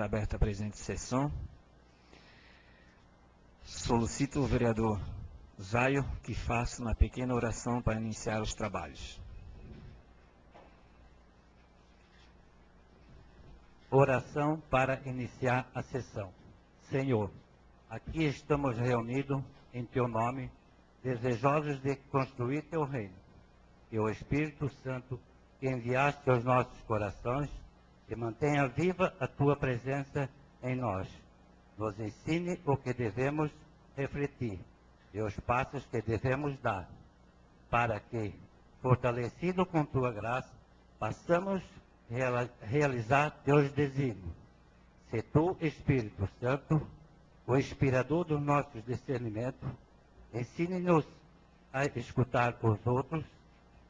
Aberta a presente sessão. Solicito o vereador Zaio que faça uma pequena oração para iniciar os trabalhos. Oração para iniciar a sessão. Senhor, aqui estamos reunidos em Teu nome, desejosos de construir Teu reino. Que o Espírito Santo que enviaste aos nossos corações e mantenha viva a Tua presença em nós. Nos ensine o que devemos refletir e os passos que devemos dar, para que, fortalecido com Tua graça, possamos realizar Teus desígnios. Se Tu, Espírito Santo, o inspirador dos nossos discernimentos, ensine-nos a escutar os outros,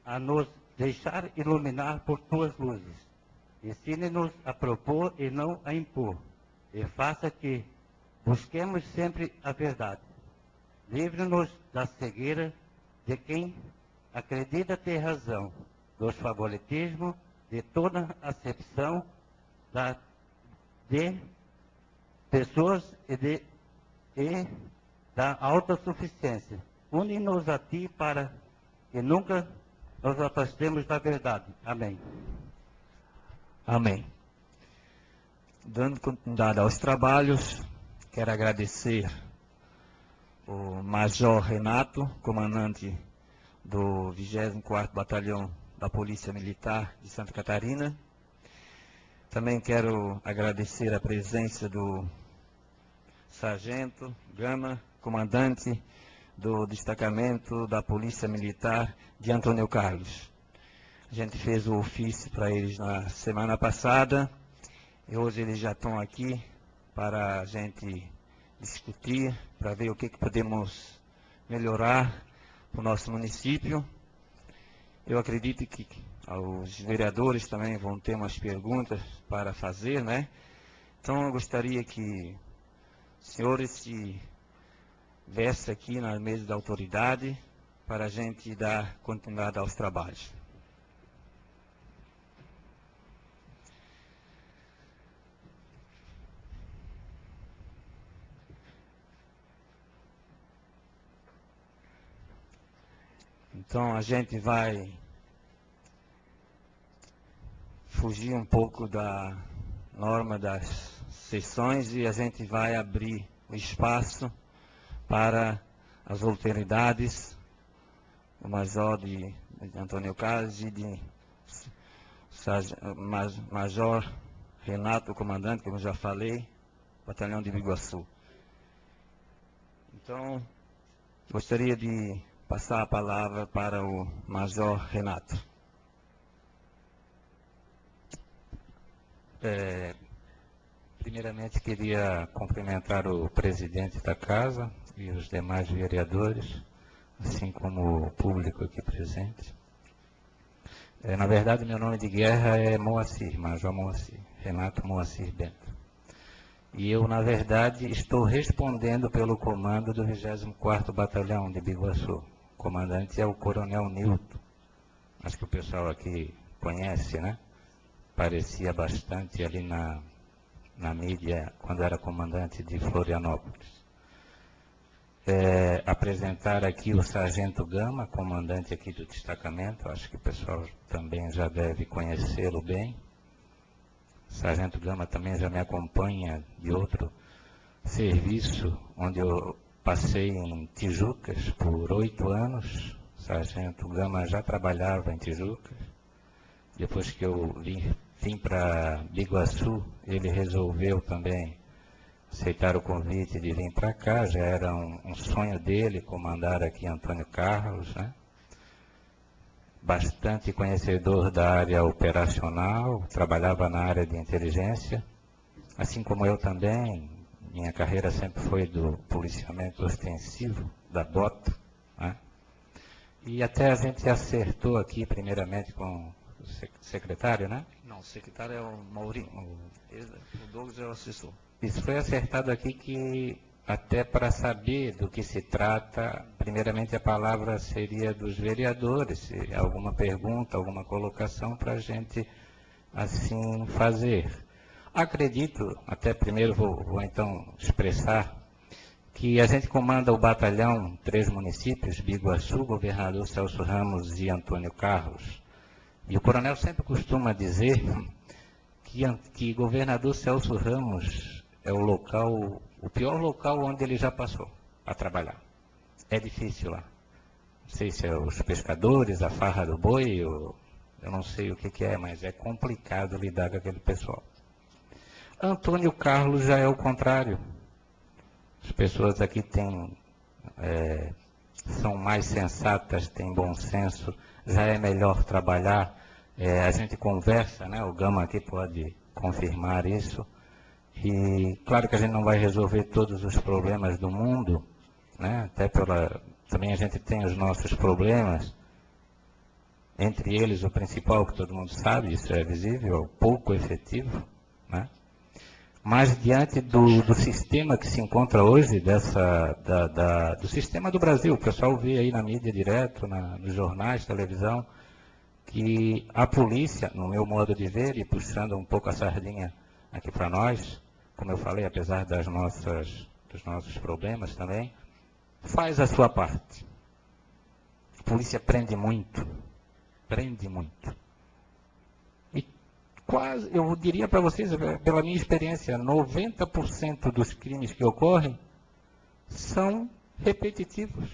a nos deixar iluminar por Tuas luzes. Ensine-nos a propor e não a impor, e faça que busquemos sempre a verdade. Livre-nos da cegueira de quem acredita ter razão, dos favoritismos, de toda acepção de pessoas e da autossuficiência. Une-nos a Ti para que nunca nos afastemos da verdade. Amém. Amém. Dando continuidade aos trabalhos, quero agradecer o Major Renato, comandante do 24º Batalhão da Polícia Militar de Santa Catarina. Também quero agradecer a presença do Sargento Gama, comandante do destacamento da Polícia Militar de Antônio Carlos. A gente fez o ofício para eles na semana passada e hoje eles já estão aqui para a gente discutir, para ver o que podemos melhorar para o nosso município. Eu acredito que os vereadores também vão ter umas perguntas para fazer, né? Então eu gostaria que os senhores se viessem aqui na mesa da autoridade para a gente dar continuidade aos trabalhos. Então a gente vai fugir um pouco da norma das sessões e a gente vai abrir o espaço para as autoridades, o Major de Antônio Carlos e de Major Renato, o comandante, como eu já falei, Batalhão de Biguaçu. Então, gostaria de passar a palavra para o Major Renato. Primeiramente, queria cumprimentar o presidente da casa e os demais vereadores, assim como o público aqui presente. Na verdade, meu nome de guerra é Moacir, Major Moacir, Renato Moacir Bento. E eu, na verdade, estou respondendo pelo comando do 24º Batalhão de Biguaçu. O comandante é o Coronel Nilton. Acho que o pessoal aqui conhece, né? Parecia bastante ali na mídia quando era comandante de Florianópolis. Apresentar aqui o Sargento Gama, comandante aqui do destacamento, acho que o pessoal também já deve conhecê-lo bem. O Sargento Gama também já me acompanha de outro serviço, onde eu passei em Tijucas por 8 anos. O Sargento Gama já trabalhava em Tijucas. Depois que eu vim para Biguaçu, ele resolveu também aceitar o convite de vir para cá. Já era um sonho dele comandar aqui Antônio Carlos, né? Bastante conhecedor da área operacional, trabalhava na área de inteligência, assim como eu também. Minha carreira sempre foi do policiamento ostensivo, da bota, né? E até a gente acertou aqui, primeiramente, com o secretário, né? Não, o secretário é o Maurinho, o Douglas é o assessor. Isso foi acertado aqui que, até para saber do que se trata, primeiramente a palavra seria dos vereadores, se alguma pergunta, alguma colocação para a gente assim fazer. Acredito, até primeiro vou então expressar, que a gente comanda o batalhão 3 municípios, Biguaçu, Governador Celso Ramos e Antônio Carlos. E o coronel sempre costuma dizer que Governador Celso Ramos é o pior local onde ele já passou a trabalhar. É difícil lá. Não sei se é os pescadores, a farra do boi, eu não sei o que é, mas é complicado lidar com aquele pessoal. Antônio Carlos já é o contrário. As pessoas aqui são mais sensatas, têm bom senso, já é melhor trabalhar. A gente conversa, né? O Gama aqui pode confirmar isso. E claro que a gente não vai resolver todos os problemas do mundo, né? Também a gente tem os nossos problemas. Entre eles, o principal, que todo mundo sabe, isso é visível, é o pouco efetivo, né? Mas diante do sistema que se encontra hoje, do sistema do Brasil, o pessoal vê aí na mídia direto, nos jornais, televisão, que a polícia, no meu modo de ver, e puxando um pouco a sardinha aqui para nós, como eu falei, apesar dos nossos problemas também, faz a sua parte. A polícia prende muito. Quase, eu diria para vocês, pela minha experiência, 90% dos crimes que ocorrem são repetitivos.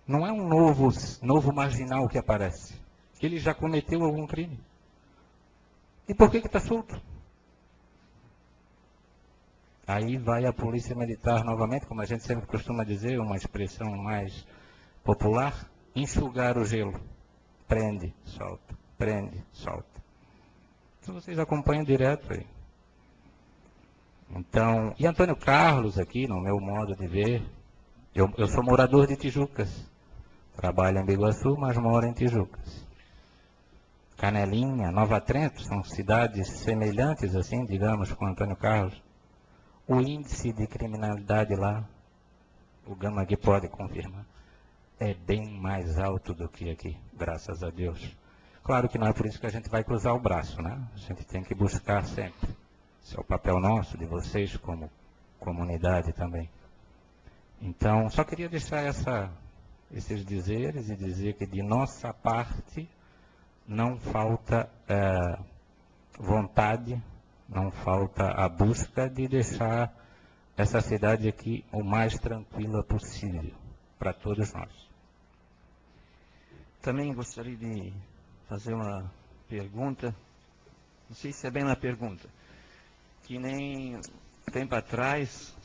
Não é um novo marginal que aparece. Ele já cometeu algum crime. E por que está solto? Aí vai a polícia militar novamente, como a gente sempre costuma dizer, uma expressão mais popular, enxugar o gelo. Prende, solta. Prende, solta. Então vocês acompanham direto aí. Então, e Antônio Carlos aqui, no meu modo de ver, eu sou morador de Tijucas. Trabalho em Biguaçu, mas moro em Tijucas. Canelinha, Nova Trento, são cidades semelhantes, assim, digamos, com Antônio Carlos. O índice de criminalidade lá, o Gama aqui pode confirmar, é bem mais alto do que aqui, graças a Deus. Claro que não é por isso que a gente vai cruzar o braço, né? A gente tem que buscar sempre. Esse é o papel nosso, de vocês como comunidade também. Então, só queria deixar esses dizeres e dizer que de nossa parte não falta vontade, não falta a busca de deixar essa cidade aqui o mais tranquila possível para todos nós. Também gostaria de fazer uma pergunta, não sei se é bem uma pergunta, que nem tempo atrás,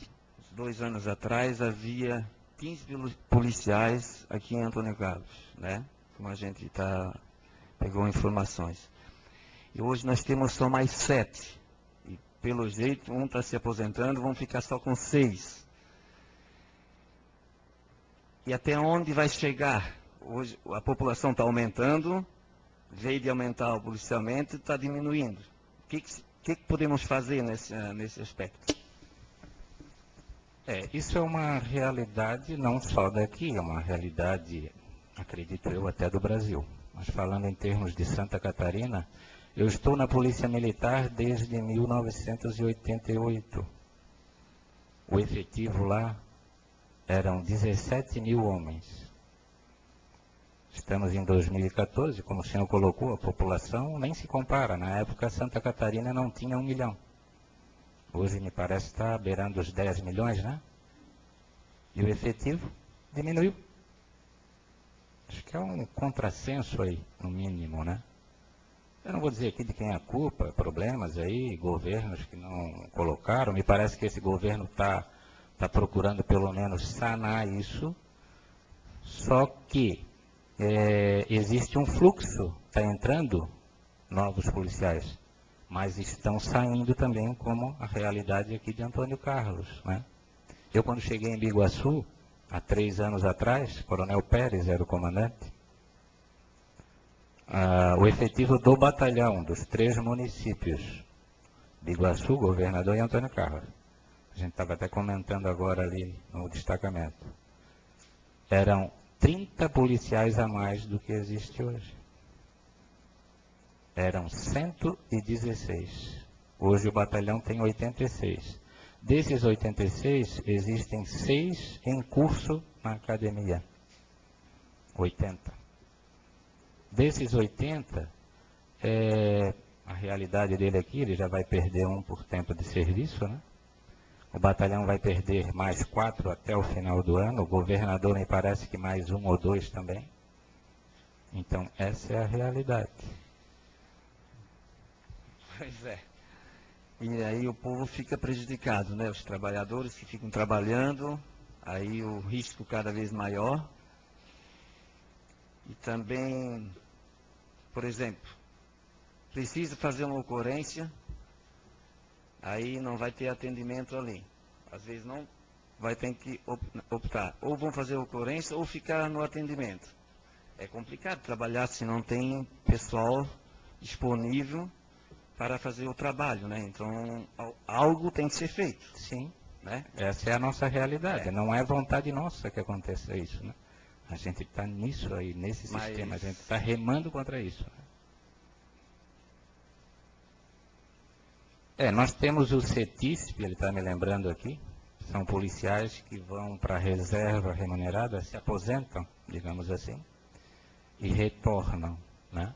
2 anos atrás, havia 15 policiais aqui em Antônio Carlos, né? Como a gente pegou informações. E hoje nós temos só mais 7. E pelo jeito, um está se aposentando, vão ficar só com 6. E até onde vai chegar? Hoje a população está aumentando, veio de aumentar o policiamento e está diminuindo. O que podemos fazer nesse aspecto? Isso é uma realidade não só daqui, é uma realidade, acredito eu, até do Brasil. Mas falando em termos de Santa Catarina, eu estou na Polícia Militar desde 1988. O efetivo lá eram 17 mil homens. Estamos em 2014, como o senhor colocou, a população nem se compara. Na época, Santa Catarina não tinha 1 milhão. Hoje, me parece, está beirando os 10 milhões, né? E o efetivo diminuiu. Acho que é um contrassenso aí, no mínimo, né? Eu não vou dizer aqui de quem é a culpa, problemas aí, governos que não colocaram. Me parece que esse governo está procurando, pelo menos, sanar isso. Só que existe um fluxo, está entrando novos policiais, mas estão saindo também, como a realidade aqui de Antônio Carlos, né? Eu, quando cheguei em Biguaçu, há 3 anos atrás, Coronel Pérez era o comandante, o efetivo do batalhão, dos 3 municípios, Biguaçu, Governador e Antônio Carlos, a gente estava até comentando agora ali no destacamento, eram 30 policiais a mais do que existe hoje. eram 116. Hoje o batalhão tem 86. Desses 86, existem 6 em curso na academia. 80. Desses 80, a realidade dele aqui, ele já vai perder um por tempo de serviço, né? O batalhão vai perder mais 4 até o final do ano. O governador me parece que mais 1 ou 2 também. Então, essa é a realidade. Pois é. E aí o povo fica prejudicado, né? Os trabalhadores que ficam trabalhando, aí o risco cada vez maior. E também, por exemplo, precisa fazer uma ocorrência, aí não vai ter atendimento ali. Às vezes não vai ter que optar. Ou vão fazer ocorrência ou ficar no atendimento. É complicado trabalhar se não tem pessoal disponível para fazer o trabalho, né? Então, algo tem que ser feito. Sim, Né? essa é a nossa realidade. Não é vontade nossa que aconteça isso, né? A gente está nisso aí, nesse sistema, a gente está remando contra isso. Nós temos o CETISP, ele está me lembrando aqui, são policiais que vão para a reserva remunerada, se aposentam, digamos assim, e retornam, né?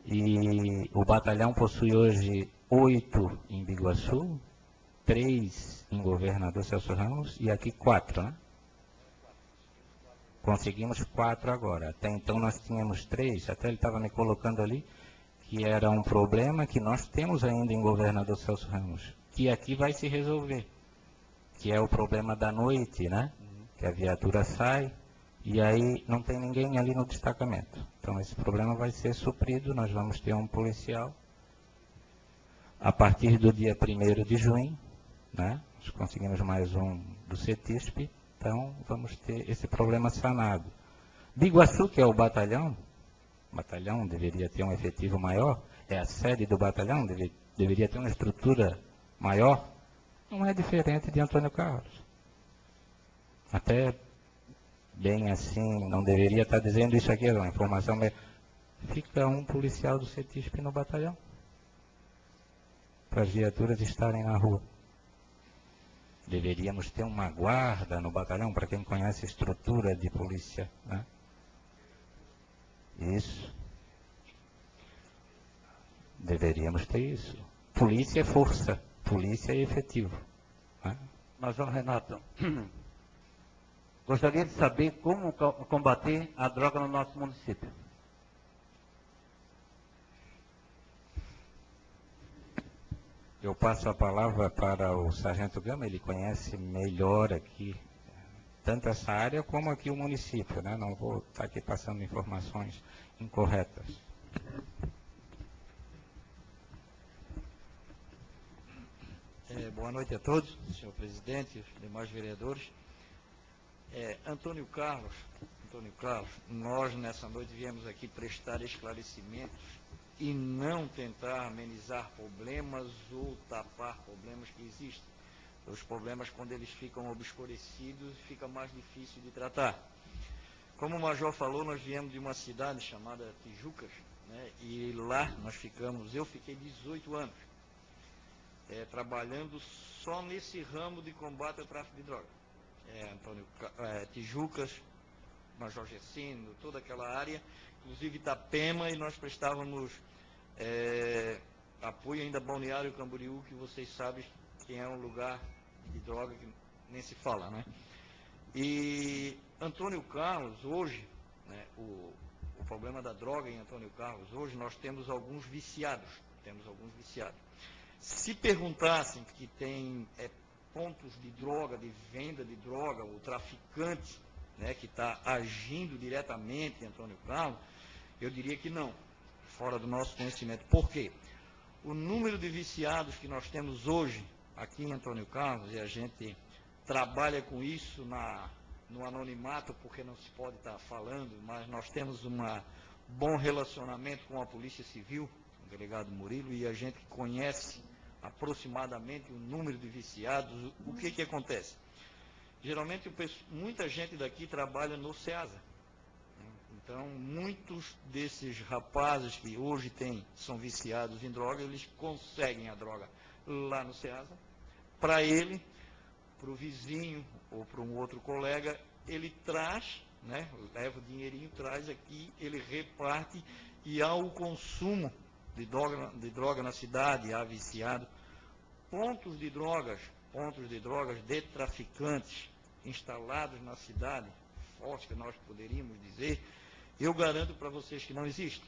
E o batalhão possui hoje 8 em Biguaçu, 3 em Governador Celso Ramos e aqui 4, né? Conseguimos 4 agora. Até então nós tínhamos 3, até ele estava me colocando ali, que era um problema que nós temos ainda em Governador Celso Ramos, que aqui vai se resolver, que é o problema da noite, né? Que a viatura sai e aí não tem ninguém ali no destacamento. Então esse problema vai ser suprido, nós vamos ter um policial a partir do dia 1º de junho, né? Nós conseguimos mais um do CETISP, então vamos ter esse problema sanado. Biguaçu, que é o batalhão deveria ter um efetivo maior, é a sede do batalhão, deveria ter uma estrutura maior, não é diferente de Antônio Carlos. Até bem assim, não deveria estar dizendo isso aqui, é uma informação, mas fica um policial do CETISP no batalhão, para as viaturas estarem na rua. Deveríamos ter uma guarda no batalhão, para quem conhece a estrutura de polícia, né? Isso. Deveríamos ter isso. Polícia é força, polícia é efetivo, né? Major Renato, gostaria de saber como combater a droga no nosso município. Eu passo a palavra para o Sargento Gama, ele conhece melhor aqui, tanto essa área como aqui o município, né? Não vou estar aqui passando informações incorretas. Boa noite a todos, senhor presidente, os demais vereadores. Antônio Carlos, nós nessa noite viemos aqui prestar esclarecimentos e não tentar amenizar problemas ou tapar problemas que existem. Os problemas, quando eles ficam obscurecidos, fica mais difícil de tratar. Como o Major falou, nós viemos de uma cidade chamada Tijucas, né, e lá eu fiquei 18 anos. Trabalhando só nesse ramo de combate ao tráfico de drogas. Tijucas, Major Gessino, toda aquela área, inclusive Itapema, e nós prestávamos apoio ainda a Balneário Camboriú, que vocês sabem que é um lugar de droga que nem se fala, né? E Antônio Carlos, hoje, né, o problema da droga em Antônio Carlos, hoje nós temos alguns viciados. Se perguntassem que tem pontos de droga, de venda de droga, o traficante, né, que está agindo diretamente em Antônio Carlos, eu diria que não, fora do nosso conhecimento. Por quê? O número de viciados que nós temos hoje aqui em Antônio Carlos, e a gente trabalha com isso no anonimato, porque não se pode estar falando, mas nós temos um bom relacionamento com a Polícia Civil, o delegado Murilo, e a gente conhece aproximadamente o número de viciados. O que acontece? Geralmente muita gente daqui trabalha no SEASA, né? Então, muitos desses rapazes que hoje são viciados em droga, eles conseguem a droga lá no SEASA. Para ele, para o vizinho ou para um outro colega, ele traz, né, leva o dinheirinho, traz aqui, ele reparte e há o consumo de droga na cidade, há viciado. Pontos de drogas de traficantes instalados na cidade, fortes que nós poderíamos dizer, eu garanto para vocês que não existe.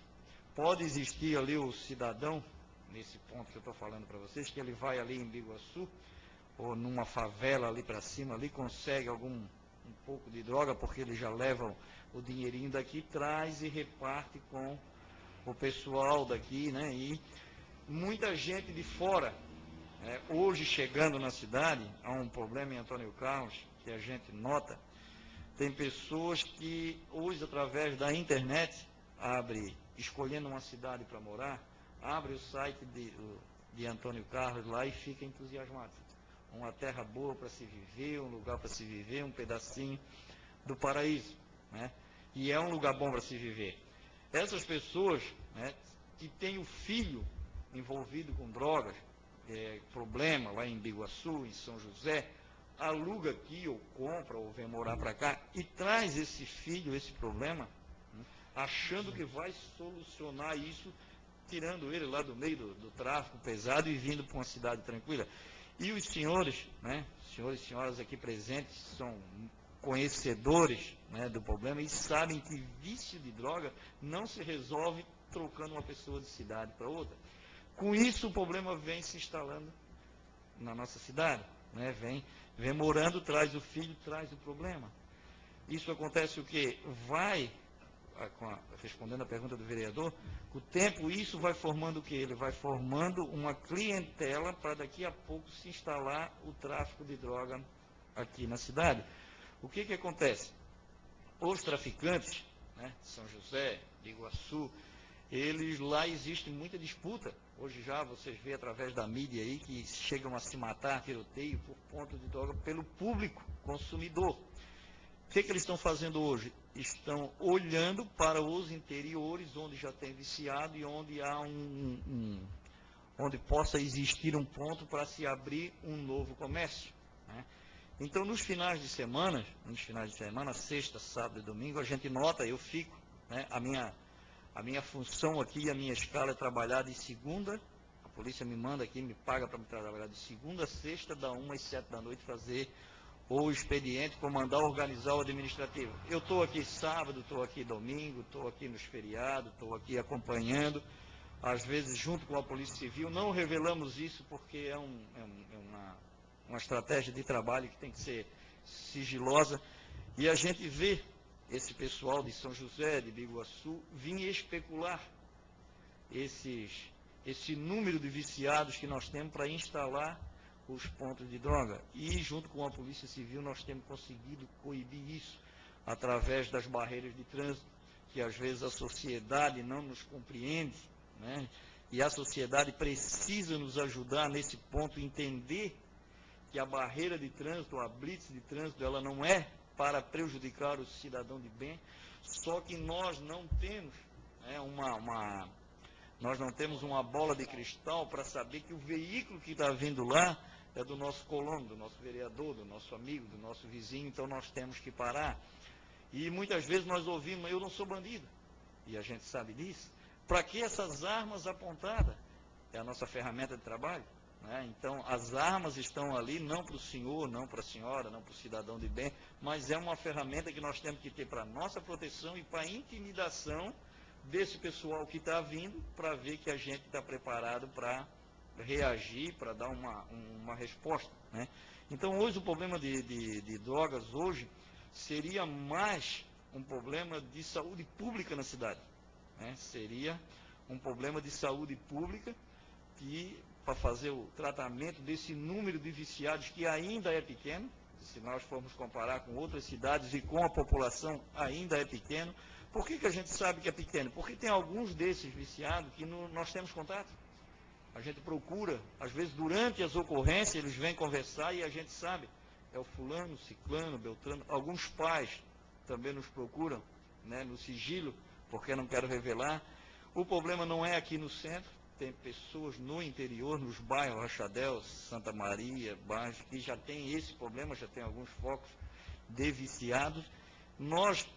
Pode existir ali o cidadão, nesse ponto que eu estou falando para vocês, que ele vai ali em Biguaçu, ou numa favela ali para cima, ali consegue um pouco de droga, porque ele já leva o dinheirinho daqui, traz e reparte com o pessoal daqui, né? E muita gente de fora, hoje chegando na cidade, há um problema em Antônio Carlos, que a gente nota, tem pessoas que hoje, através da internet, escolhendo uma cidade para morar, abre o site de Antônio Carlos lá e fica entusiasmado. Uma terra boa para se viver, um lugar para se viver, um pedacinho do paraíso, né? E é um lugar bom para se viver. Essas pessoas, né, que têm o filho envolvido com drogas, problema lá em Biguaçu, em São José, aluga aqui ou compra ou vem morar para cá e traz esse filho, esse problema, né, achando que vai solucionar isso, tirando ele lá do meio do tráfico pesado e vindo para uma cidade tranquila. E os senhores, né, senhores e senhoras aqui presentes, são conhecedores, né, do problema e sabem que vício de droga não se resolve trocando uma pessoa de cidade para outra. Com isso, o problema vem se instalando na nossa cidade, né, vem morando, traz o filho, traz o problema. Isso acontece o quê? Respondendo a pergunta do vereador, com o tempo isso vai formando o quê? Ele vai formando uma clientela para daqui a pouco se instalar o tráfico de droga aqui na cidade. O que acontece? Os traficantes, né, São José, Biguaçu, lá existe muita disputa. Hoje já vocês veem através da mídia aí que chegam a se matar, tiroteio por ponto de droga pelo público consumidor. O que eles estão fazendo hoje? Estão olhando para os interiores onde já tem viciado e onde há onde possa existir um ponto para se abrir um novo comércio, né? Então, nos finais de semana, sexta, sábado e domingo, a gente nota, eu fico, né, a minha função aqui, a minha escala é trabalhar de segunda, a polícia me manda aqui, me paga para me trabalhar de segunda a sexta, da 1 às 7 da noite, fazer o expediente, comandar, organizar o administrativo. Eu estou aqui sábado, estou aqui domingo, estou aqui nos feriados, estou aqui acompanhando, às vezes junto com a Polícia Civil. Não revelamos isso porque é uma estratégia de trabalho que tem que ser sigilosa. E a gente vê esse pessoal de São José, de Biguaçu, vir especular esse número de viciados que nós temos para instalar os pontos de droga. E junto com a Polícia Civil nós temos conseguido coibir isso através das barreiras de trânsito, que às vezes a sociedade não nos compreende, né? E a sociedade precisa nos ajudar nesse ponto, entender que a barreira de trânsito, a blitz de trânsito, ela não é para prejudicar o cidadão de bem, só que nós não temos, né, nós não temos uma bola de cristal para saber que o veículo que está vindo lá é do nosso colono, do nosso vereador, do nosso amigo, do nosso vizinho, então nós temos que parar. E muitas vezes nós ouvimos, eu não sou bandido, e a gente sabe disso. Para que essas armas apontadas? É a nossa ferramenta de trabalho, né? Então as armas estão ali não para o senhor, não para a senhora, não para o cidadão de bem, mas é uma ferramenta que nós temos que ter para a nossa proteção e para a intimidação desse pessoal que está vindo, para ver que a gente está preparado para reagir, para dar uma resposta, né? Então hoje o problema de drogas hoje seria mais um problema de saúde pública na cidade, né? Seria um problema de saúde pública que, para fazer o tratamento desse número de viciados que ainda é pequeno, se nós formos comparar com outras cidades e com a população ainda é pequeno. Por que a gente sabe que é pequeno? Porque tem alguns desses viciados que nós temos contato. A gente procura, às vezes durante as ocorrências eles vêm conversar e a gente sabe, é o fulano, ciclano, beltrano. Alguns pais também nos procuram né, no sigilo, porque não quero revelar. O problema não é aqui no centro, tem pessoas no interior, nos bairros Rachadel, Santa Maria, bairros que já tem esse problema, já tem alguns focos de viciados. Nós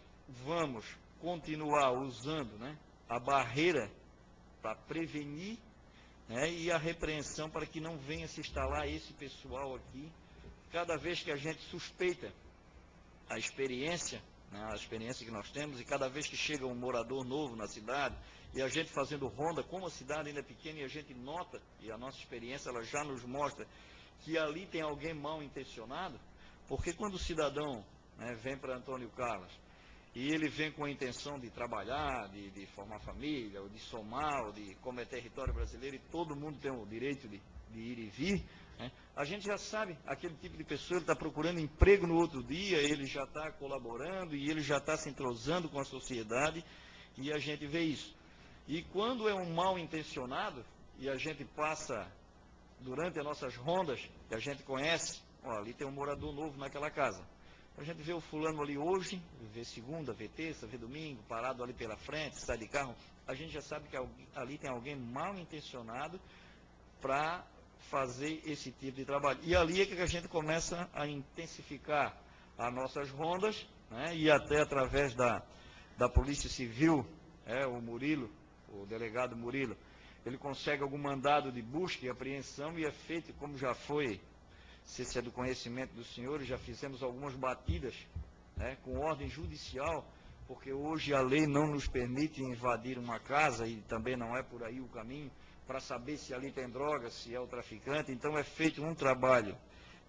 vamos continuar usando, né, a barreira para prevenir, né, e a repreensão para que não venha se instalar esse pessoal aqui. Cada vez que a gente suspeita a experiência, né, a experiência que nós temos, e cada vez que chega um morador novo na cidade, e a gente fazendo ronda, como a cidade ainda é pequena, e a gente nota, e a nossa experiência ela já nos mostra, que ali tem alguém mal intencionado, porque quando o cidadão, né, vem para Antônio Carlos, e ele vem com a intenção de trabalhar, de formar família, ou de somar, ou de, como é território brasileiro, e todo mundo tem o direito de ir e vir, né, a gente já sabe, aquele tipo de pessoa, ele está procurando emprego no outro dia, ele já está colaborando, e ele já está se entrosando com a sociedade, e a gente vê isso. E quando é um mal intencionado, e a gente passa, durante as nossas rondas, que a gente conhece, ó, ali tem um morador novo naquela casa. A gente vê o fulano ali hoje, vê segunda, vê terça, vê domingo, parado ali pela frente, sai de carro, a gente já sabe que ali tem alguém mal intencionado para fazer esse tipo de trabalho. E ali é que a gente começa a intensificar as nossas rondas, né, e até através da Polícia Civil, o Murilo, o delegado Murilo, ele consegue algum mandado de busca e apreensão e é feito, como já foi, se é do conhecimento dos senhores, já fizemos algumas batidas, né, com ordem judicial, porque hoje a lei não nos permite invadir uma casa e também não é por aí o caminho, para saber se ali tem droga, se é o traficante. Então é feito um trabalho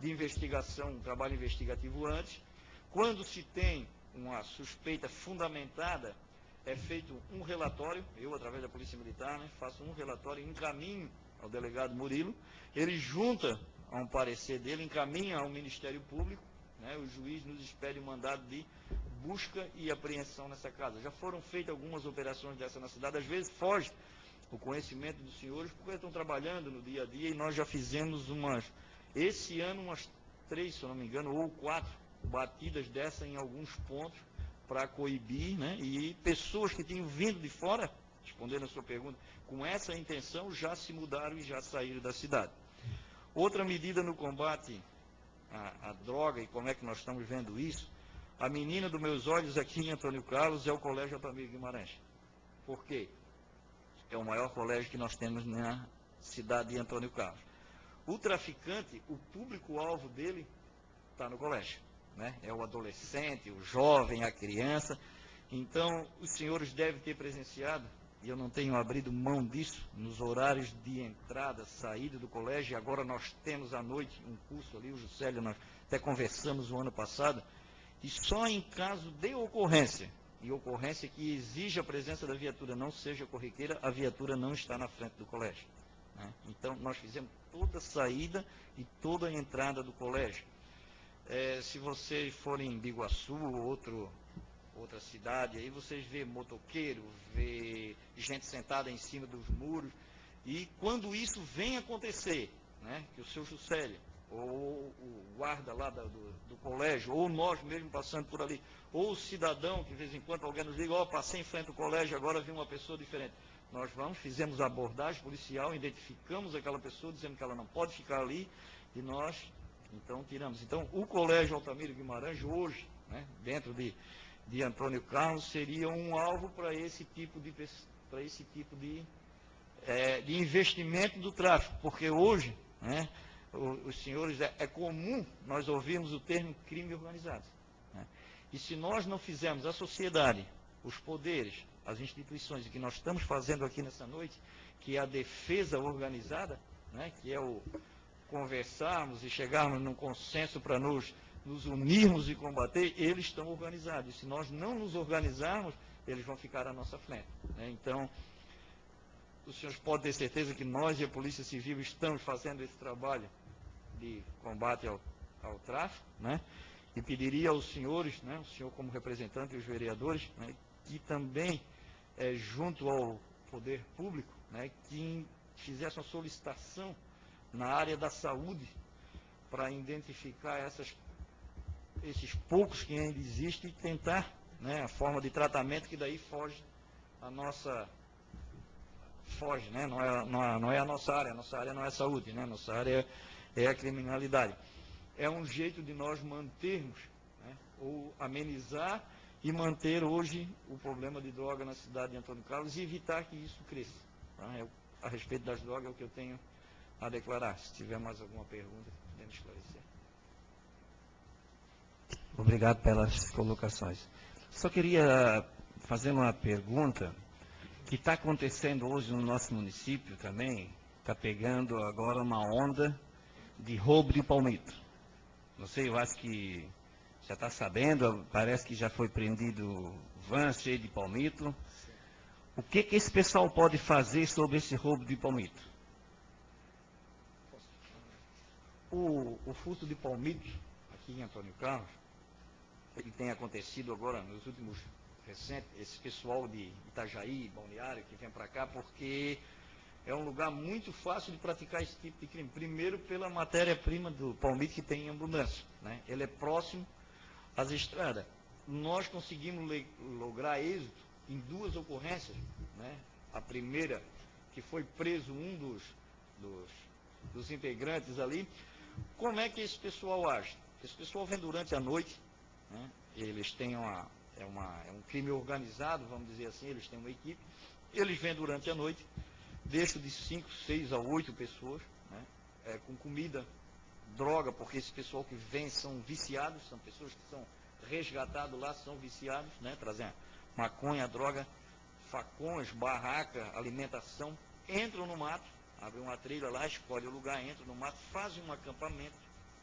de investigação, um trabalho investigativo antes. Quando se tem uma suspeita fundamentada, é feito um relatório, eu através da Polícia Militar, né, faço um relatório, encaminho ao delegado Murilo, ele junta a um parecer dele, encaminha ao Ministério Público, né, o juiz nos expede um mandado de busca e apreensão nessa casa. Já foram feitas algumas operações dessa na cidade, às vezes foge o conhecimento dos senhores, porque estão trabalhando no dia a dia, e nós já fizemos esse ano umas 3, se eu não me engano, ou 4 batidas dessa em alguns pontos, para coibir, né, e pessoas que tinham vindo de fora, respondendo a sua pergunta, com essa intenção, já se mudaram e já saíram da cidade. Outra medida no combate à droga, e como é que nós estamos vendo isso, a menina dos meus olhos aqui em Antônio Carlos é o Colégio Altamiro Guimarães. Por quê? É o maior colégio que nós temos na cidade de Antônio Carlos. O traficante, o público-alvo dele está no colégio, né? É o adolescente, o jovem, a criança. Então, os senhores devem ter presenciado, e eu não tenho abrido mão disso, nos horários de entrada, saída do colégio. Agora nós temos à noite um curso ali, o Juscelio, nós até conversamos o ano passado, e só em caso de ocorrência, e ocorrência que exige a presença da viatura, não seja corriqueira, a viatura não está na frente do colégio, né? Então, nós fizemos toda a saída e toda a entrada do colégio. Se vocês forem em Biguaçu, outra cidade, aí vocês vê motoqueiro, vê gente sentada em cima dos muros, e quando isso vem acontecer, né, que o seu Juscelio, ou o guarda lá do colégio, ou nós mesmo passando por ali, ou o cidadão, que de vez em quando alguém nos diga, passei em frente ao colégio, agora vi uma pessoa diferente. Nós fizemos a abordagem policial, identificamos aquela pessoa, dizendo que ela não pode ficar ali, e nós, então, tiramos. Então, o Colégio Altamiro Guimarães, hoje, né, dentro de Antônio Carlos, seria um alvo para esse tipo de investimento do tráfico, porque hoje, né, os senhores, é comum nós ouvirmos o termo crime organizado, né? E se nós não fizermos a sociedade, os poderes, as instituições, o que nós estamos fazendo aqui nessa noite, que é a defesa organizada, né, que é o conversarmos e chegarmos num consenso para nos unirmos e combater, eles estão organizados. E se nós não nos organizarmos, eles vão ficar à nossa frente, né? Então, os senhores podem ter certeza que nós e a Polícia Civil estamos fazendo esse trabalho de combate ao tráfico, né? E pediria aos senhores, né, o senhor como representante e os vereadores, né, que também, junto ao poder público, né, que fizesse uma solicitação na área da saúde para identificar esses poucos que ainda existem e tentar, né, a forma de tratamento que daí foge a nossa... Foge, né? Não é a nossa área não é a saúde, né? Nossa área é a criminalidade. É um jeito de nós mantermos, né, ou amenizar e manter hoje o problema de droga na cidade de Antônio Carlos e evitar que isso cresça. Tá? A respeito das drogas é o que eu tenho a declarar. Se tiver mais alguma pergunta, podemos esclarecer. Obrigado pelas colocações. Só queria fazer uma pergunta que está acontecendo hoje no nosso município também. Está pegando agora uma onda de roubo de palmito. Não sei, eu acho que já está sabendo, parece que já foi prendido van cheio de palmito. O que esse pessoal pode fazer sobre esse roubo de palmito? O furto de palmito aqui em Antônio Carlos, ele tem acontecido agora nos últimos recentes, esse pessoal de Itajaí, Balneário, que vem para cá, porque é um lugar muito fácil de praticar esse tipo de crime. Primeiro, pela matéria-prima do palmito que tem em abundância, né? Ele é próximo às estradas. Nós conseguimos lograr êxito em 2 ocorrências, né? A primeira, que foi preso um dos integrantes ali. Como é que esse pessoal age? Esse pessoal vem durante a noite, né? Eles têm é um crime organizado, vamos dizer assim, eles têm uma equipe, eles vêm durante a noite, deixam de 5, 6 a 8 pessoas, né? Com comida, droga, porque esse pessoal que vem são viciados, são pessoas que são resgatados lá, são viciados, né? Trazem maconha, droga, facões, barraca, alimentação, entram no mato, abrem uma trilha lá, escolhem o lugar, entram no mato, fazem um acampamento,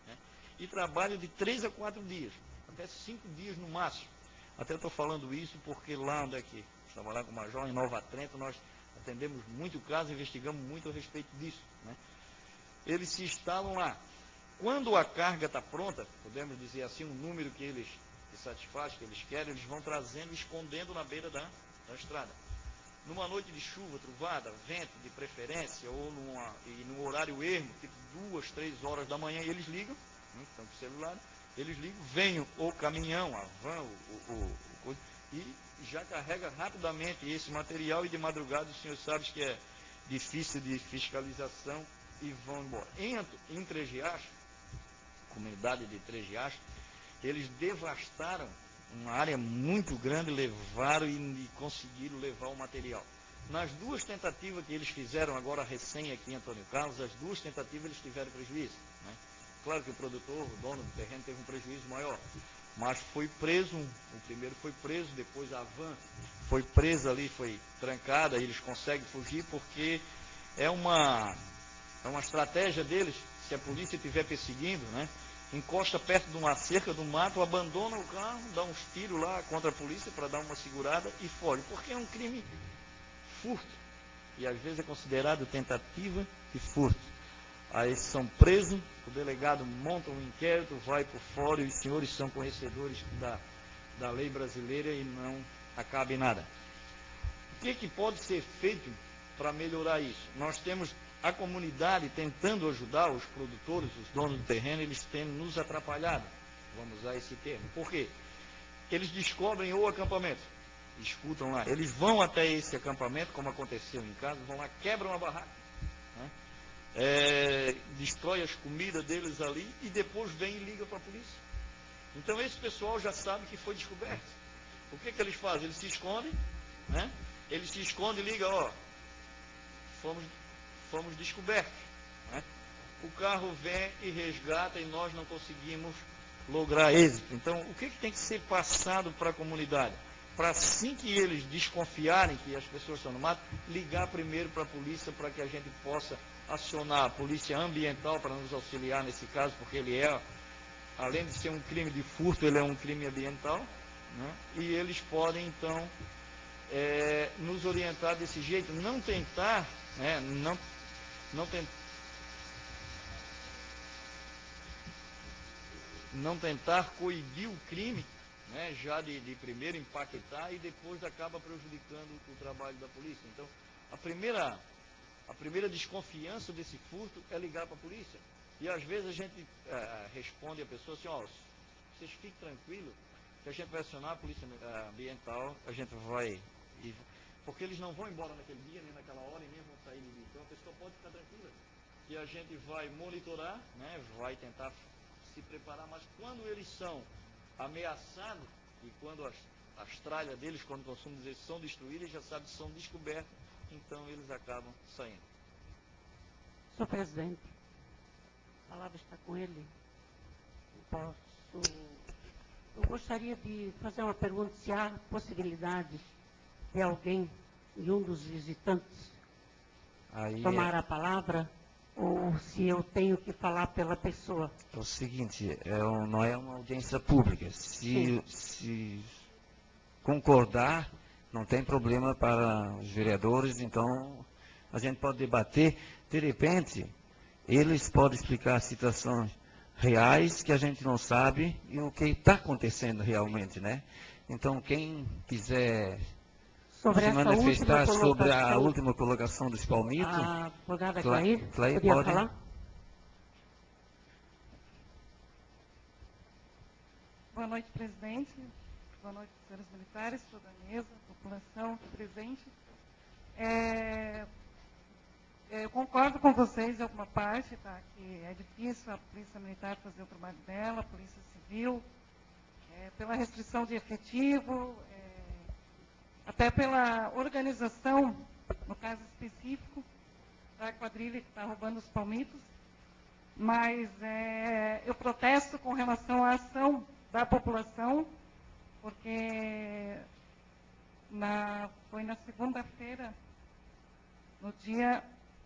né? E trabalham de 3 a 4 dias, até 5 dias no máximo. Até estou falando isso porque lá onde é que estava lá com o Major, em Nova Trento, nós atendemos muito caso, investigamos muito a respeito disso, né? Eles se instalam lá. Quando a carga está pronta, podemos dizer assim, um número que eles satisfaz, que eles querem, eles vão trazendo e escondendo na beira da estrada. Numa noite de chuva, truvada, vento de preferência, ou num horário ermo, tipo 2, 3 horas da manhã, eles ligam, né, estão com o celular, eles ligam, vem o caminhão, a van, e já carrega rapidamente esse material, e de madrugada o senhor sabe que é difícil de fiscalização, e vão embora. Em Trejeaço, comunidade de Trejeaço, eles devastaram uma área muito grande, levaram e conseguiram levar o material. Nas 2 tentativas que eles fizeram agora recém aqui em Antônio Carlos, as 2 tentativas eles tiveram prejuízo, né? Claro que o produtor, o dono do terreno, teve um prejuízo maior, mas foi preso, o primeiro foi preso, depois a van foi presa ali, foi trancada, e eles conseguem fugir porque é uma estratégia deles, se a polícia estiver perseguindo, né? Encosta perto de uma cerca do mato, abandona o carro, dá uns tiros lá contra a polícia para dar uma segurada e foge, porque é um crime furto, e às vezes é considerado tentativa de furto. Aí são presos, o delegado monta um inquérito, vai por fora, e os senhores são conhecedores da lei brasileira e não acaba em nada. O que pode ser feito para melhorar isso? Nós temos a comunidade tentando ajudar os produtores, os donos do terreno, eles têm nos atrapalhado, vamos usar esse termo. Por quê? Eles descobrem o acampamento, escutam lá, eles vão até esse acampamento, como aconteceu em casa, vão lá, quebram a barraca, né? Destrói as comidas deles ali e depois vem e liga para a polícia. Então esse pessoal já sabe que foi descoberto. O que eles fazem? Eles se escondem, né? Eles se escondem e ligam, ó, fomos descobertos, né? O carro vem e resgata e nós não conseguimos lograr êxito. Então, o que tem que ser passado para a comunidade? Para assim que eles desconfiarem que as pessoas estão no mato, ligar primeiro para a polícia para que a gente possa acionar a polícia ambiental para nos auxiliar nesse caso, porque ele é, além de ser um crime de furto, ele é um crime ambiental, né? E eles podem, então, nos orientar desse jeito, não tentar, né, não tentar coibir o crime, né, já de primeiro empaquetar, e depois acaba prejudicando o trabalho da polícia. Então, a primeira desconfiança desse furto é ligar para a polícia. E às vezes a gente responde a pessoa assim, ó, vocês fiquem tranquilos, que que a gente vai acionar a polícia ambiental, a gente vai... Porque eles não vão embora naquele dia, nem naquela hora, e nem vão sair do dia. Então a pessoa pode ficar tranquila, que a gente vai monitorar, né, vai tentar se preparar, mas quando eles são ameaçados, e quando as tralhas deles, quando consumem dizer, são destruídas, já sabe que são descobertas, então eles acabam saindo. Senhor presidente, a palavra está com ele. Eu gostaria de fazer uma pergunta, se há possibilidade de alguém, de um dos visitantes, tomar a palavra, ou se eu tenho que falar pela pessoa. É o seguinte, não é uma audiência pública. Se concordar, não tem problema para os vereadores, então a gente pode debater. De repente, eles podem explicar situações reais que a gente não sabe e o que está acontecendo realmente, né? Então, quem quiser se manifestar sobre a última colocação dos palmitos, a advogada Clair podia pode falar? Boa noite, presidente. Boa noite, senhores militares, toda a mesa, população presente. Eu concordo com vocês em alguma parte, tá? Que é difícil a Polícia Militar fazer o trabalho dela, a Polícia Civil, pela restrição de efetivo, até pela organização, no caso específico, da quadrilha que está roubando os palmitos. Mas eu protesto com relação à ação da população, porque foi na segunda-feira, no dia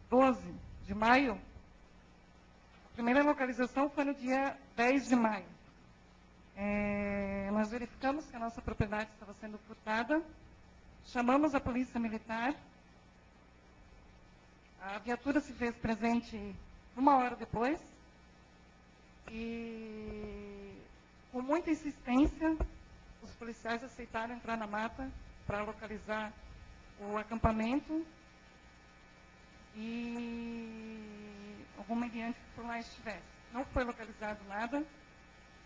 12 de maio, a primeira localização foi no dia 10 de maio. Nós verificamos que a nossa propriedade estava sendo furtada, chamamos a Polícia Militar, a viatura se fez presente 1 hora depois, e com muita insistência, os policiais aceitaram entrar na mata para localizar o acampamento e algum mediante que por lá estivesse. Não foi localizado nada.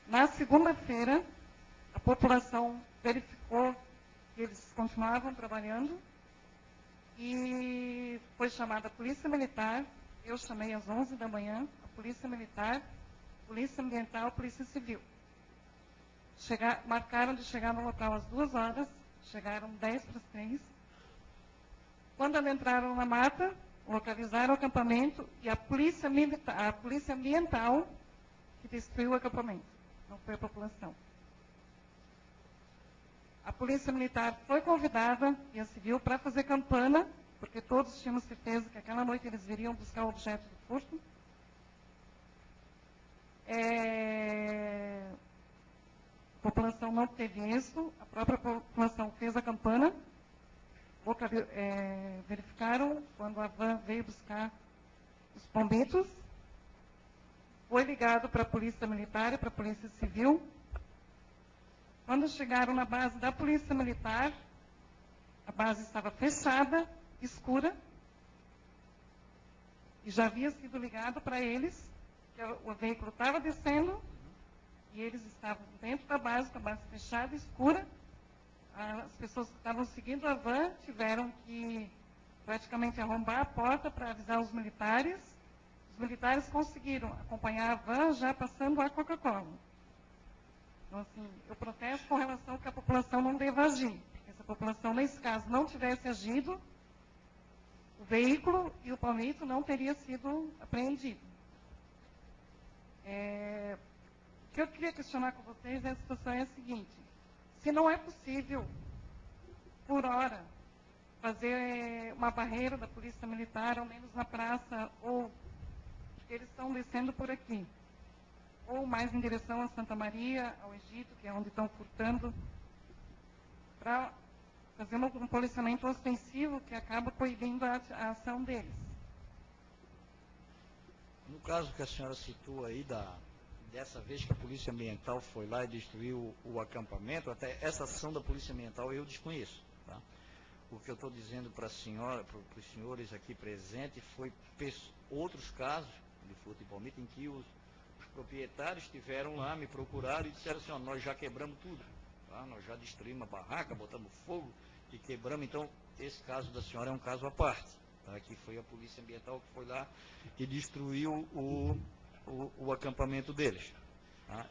Na segunda-feira, a população verificou que eles continuavam trabalhando e foi chamada a Polícia Militar. Eu chamei às 11 da manhã a Polícia Militar, Polícia Ambiental, Polícia Civil. Marcaram de chegar no local às 2 horas, chegaram 10 para as 3. Quando adentraram na mata, localizaram o acampamento e a Polícia Ambiental que destruiu o acampamento, não foi a população. A Polícia Militar foi convidada, e a Civil, para fazer campana, porque todos tínhamos certeza que aquela noite eles viriam buscar o objeto do furto. A população não teve êxito, a própria população fez a campana, verificaram quando a van veio buscar os palmitos, foi ligado para a Polícia Militar e para a Polícia Civil. Quando chegaram na base da Polícia Militar, a base estava fechada, escura, e já havia sido ligado para eles, que o veículo estava descendo, e eles estavam dentro da base, com a base fechada, escura. As pessoas que estavam seguindo a van tiveram que praticamente arrombar a porta para avisar os militares. Os militares conseguiram acompanhar a van já passando a Coca-Cola. Então, assim, eu protesto com relação a que a população não deva agir. Porque se a população, nesse caso, não tivesse agido, o veículo e o palmito não teria sido apreendido. O que eu queria questionar com vocês a situação é a seguinte: se não é possível, por hora, fazer uma barreira da Polícia Militar, ao menos na praça, ou eles estão descendo por aqui, ou mais em direção a Santa Maria, ao Egito, que é onde estão furtando, para fazer um policiamento ostensivo que acaba coibindo a ação deles. No caso que a senhora citou aí, dessa vez que a Polícia Ambiental foi lá e destruiu o acampamento, até essa ação da Polícia Ambiental eu desconheço. Tá? O que eu estou dizendo para a senhora, para os senhores aqui presentes, foi outros casos de furto de palmito em que os proprietários estiveram lá, me procuraram e disseram assim: ó, nós já quebramos tudo. Tá? Tá? Nós já destruímos a barraca, botamos fogo e quebramos. Então, esse caso da senhora é um caso à parte. Tá? Que foi a Polícia Ambiental que foi lá e destruiu o acampamento deles. Tá?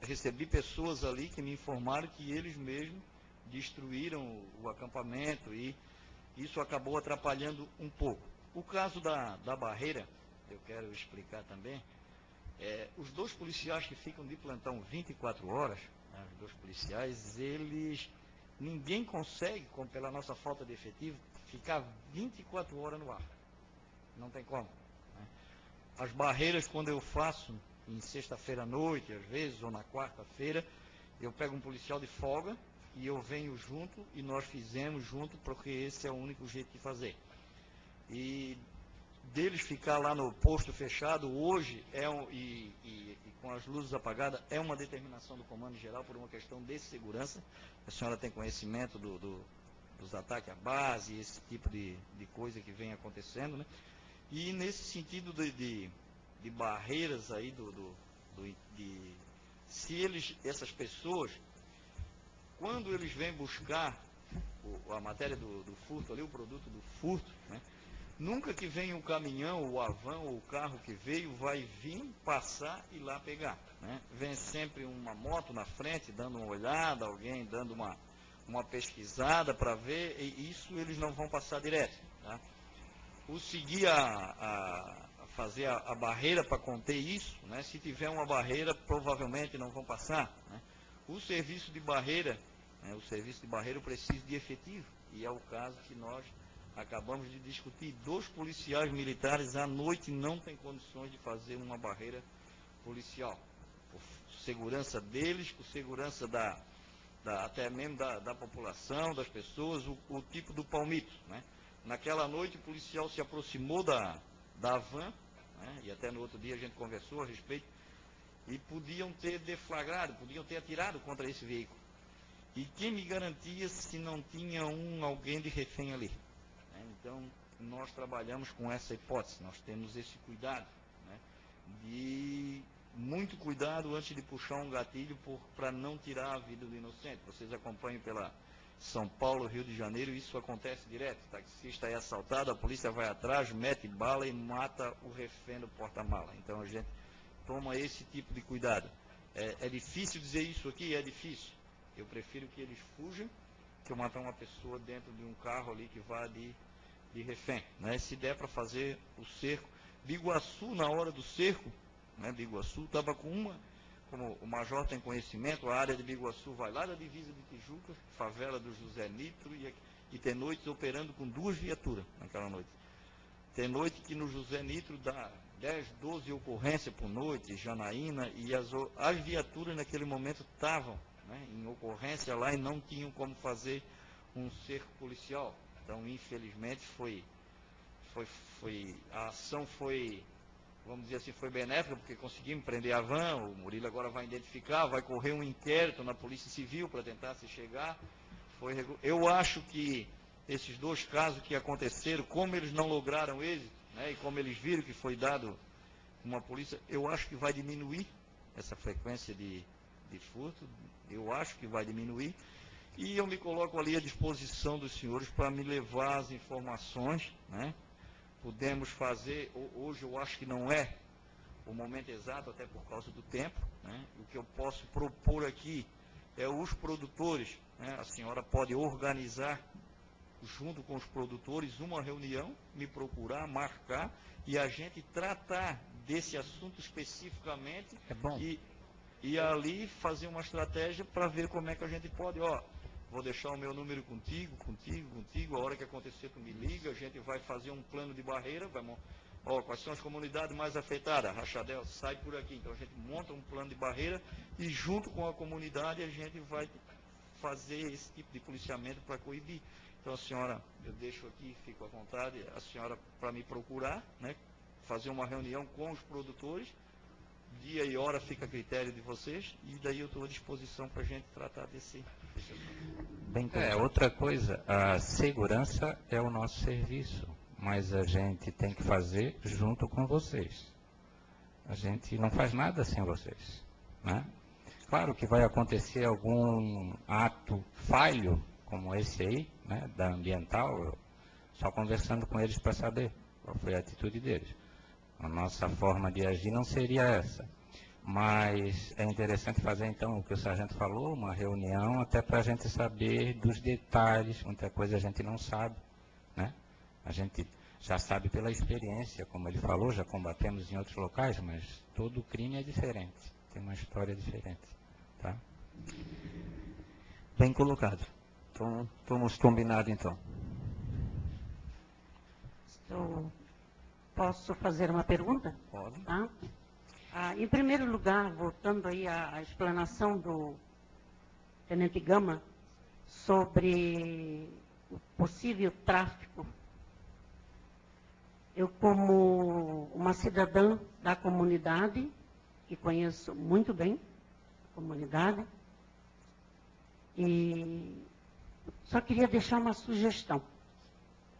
Recebi pessoas ali que me informaram que eles mesmos destruíram o acampamento e isso acabou atrapalhando um pouco. O caso da barreira, eu quero explicar também, os dois policiais que ficam de plantão 24 horas, né, os dois policiais, ninguém consegue, pela nossa falta de efetivo, ficar 24 horas no ar. Não tem como. Né? As barreiras, quando eu faço em sexta-feira à noite, às vezes, ou na quarta-feira, eu pego um policial de folga e eu venho junto e nós fizemos junto, porque esse é o único jeito de fazer. E deles ficar lá no posto fechado hoje e com as luzes apagadas é uma determinação do Comando Geral por uma questão de segurança. A senhora tem conhecimento dos ataques à base, esse tipo de coisa que vem acontecendo, né? E nesse sentido de barreiras aí, se essas pessoas, quando eles vêm buscar a matéria do furto ali, o produto do furto, né? Nunca que venha um caminhão, o Avan ou o carro que veio, vai vir, passar e lá pegar. Né? Vem sempre uma moto na frente, dando uma olhada, alguém dando uma pesquisada para ver, e isso eles não vão passar direto. Tá? O seguir fazer a barreira para conter isso, né? Se tiver uma barreira, provavelmente não vão passar. Né? O serviço de barreira, eu preciso de efetivo, e é o caso que nós acabamos de discutir. 2 policiais militares à noite não têm condições de fazer uma barreira policial. Por segurança deles, por segurança até mesmo da população, das pessoas, o tipo do palmito. Né? Naquela noite o policial se aproximou da van, né? E até no outro dia a gente conversou a respeito, e podiam ter deflagrado, podiam ter atirado contra esse veículo. E quem me garantia se não tinha alguém de refém ali? Então, nós trabalhamos com essa hipótese, nós temos esse cuidado, né, de muito cuidado antes de puxar um gatilho para não tirar a vida do inocente. Vocês acompanham pela São Paulo, Rio de Janeiro, isso acontece direto. O taxista é assaltado, a polícia vai atrás, mete bala e mata o refém do porta-mala. Então, a gente toma esse tipo de cuidado. É difícil dizer isso aqui? É difícil. Eu prefiro que eles fujam que eu matar uma pessoa dentro de um carro ali que vá de refém. Né? Se der para fazer o cerco. Biguaçu, na hora do cerco, né, Biguaçu estava com como o major tem conhecimento, a área de Biguaçu vai lá da divisa de Tijuca, favela do José Nitro, e tem noites operando com 2 viaturas naquela noite. Tem noite que no José Nitro dá 10, 12 ocorrências por noite, Janaína, e as viaturas naquele momento estavam, né, em ocorrência lá e não tinham como fazer um cerco policial. Então, infelizmente, a ação foi, vamos dizer assim, foi benéfica, porque conseguimos prender a van, o Murilo agora vai identificar, vai correr um inquérito na Polícia Civil para tentar se chegar. Eu acho que esses 2 casos que aconteceram, como eles não lograram êxito, né, e como eles viram que foi dado uma polícia, eu acho que vai diminuir essa frequência de furto, eu acho que vai diminuir. E eu me coloco ali à disposição dos senhores para me levar as informações, né? Podemos fazer, hoje eu acho que não é o momento exato, até por causa do tempo, né? O que eu posso propor aqui é os produtores, né? A senhora pode organizar, junto com os produtores, uma reunião, me procurar, marcar, e a gente tratar desse assunto especificamente. É bom. E ali fazer uma estratégia para ver como é que a gente pode, vou deixar o meu número contigo, a hora que acontecer tu me liga, a gente vai fazer um plano de barreira, quais são as comunidades mais afetadas? Rachadel, sai por aqui. Então a gente monta um plano de barreira e junto com a comunidade a gente vai fazer esse tipo de policiamento para coibir. Então a senhora, eu deixo aqui, fico à vontade, a senhora para me procurar, né, fazer uma reunião com os produtores, dia e hora fica a critério de vocês, e daí eu estou à disposição para a gente tratar desse assunto. Outra coisa, a segurança é o nosso serviço, mas a gente tem que fazer junto com vocês. A gente não faz nada sem vocês, né? Claro que vai acontecer algum ato falho, como esse aí, né, da ambiental, só conversando com eles para saber qual foi a atitude deles. A nossa forma de agir não seria essa. Mas é interessante fazer, então, o que o sargento falou, uma reunião, até para a gente saber dos detalhes, muita coisa a gente não sabe, né? A gente já sabe pela experiência, como ele falou, já combatemos em outros locais, mas todo crime é diferente, tem uma história diferente, tá? Bem colocado. Então, estamos combinados, então. Posso fazer uma pergunta? Pode. Tá? Em primeiro lugar, voltando aí à explanação do Tenente Gama sobre o possível tráfico, eu, como uma cidadã da comunidade, que conheço muito bem a comunidade, e só queria deixar uma sugestão,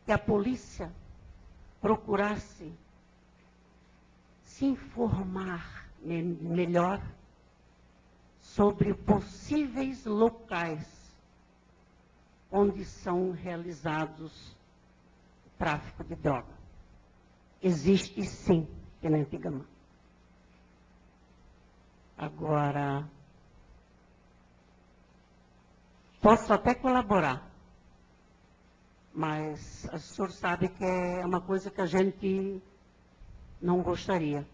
que a polícia procurasse se informar melhor sobre possíveis locais onde são realizados o tráfico de droga. Existe sim, Tenente Gama. Agora, posso até colaborar, mas o senhor sabe que é uma coisa que a gente não gostaria.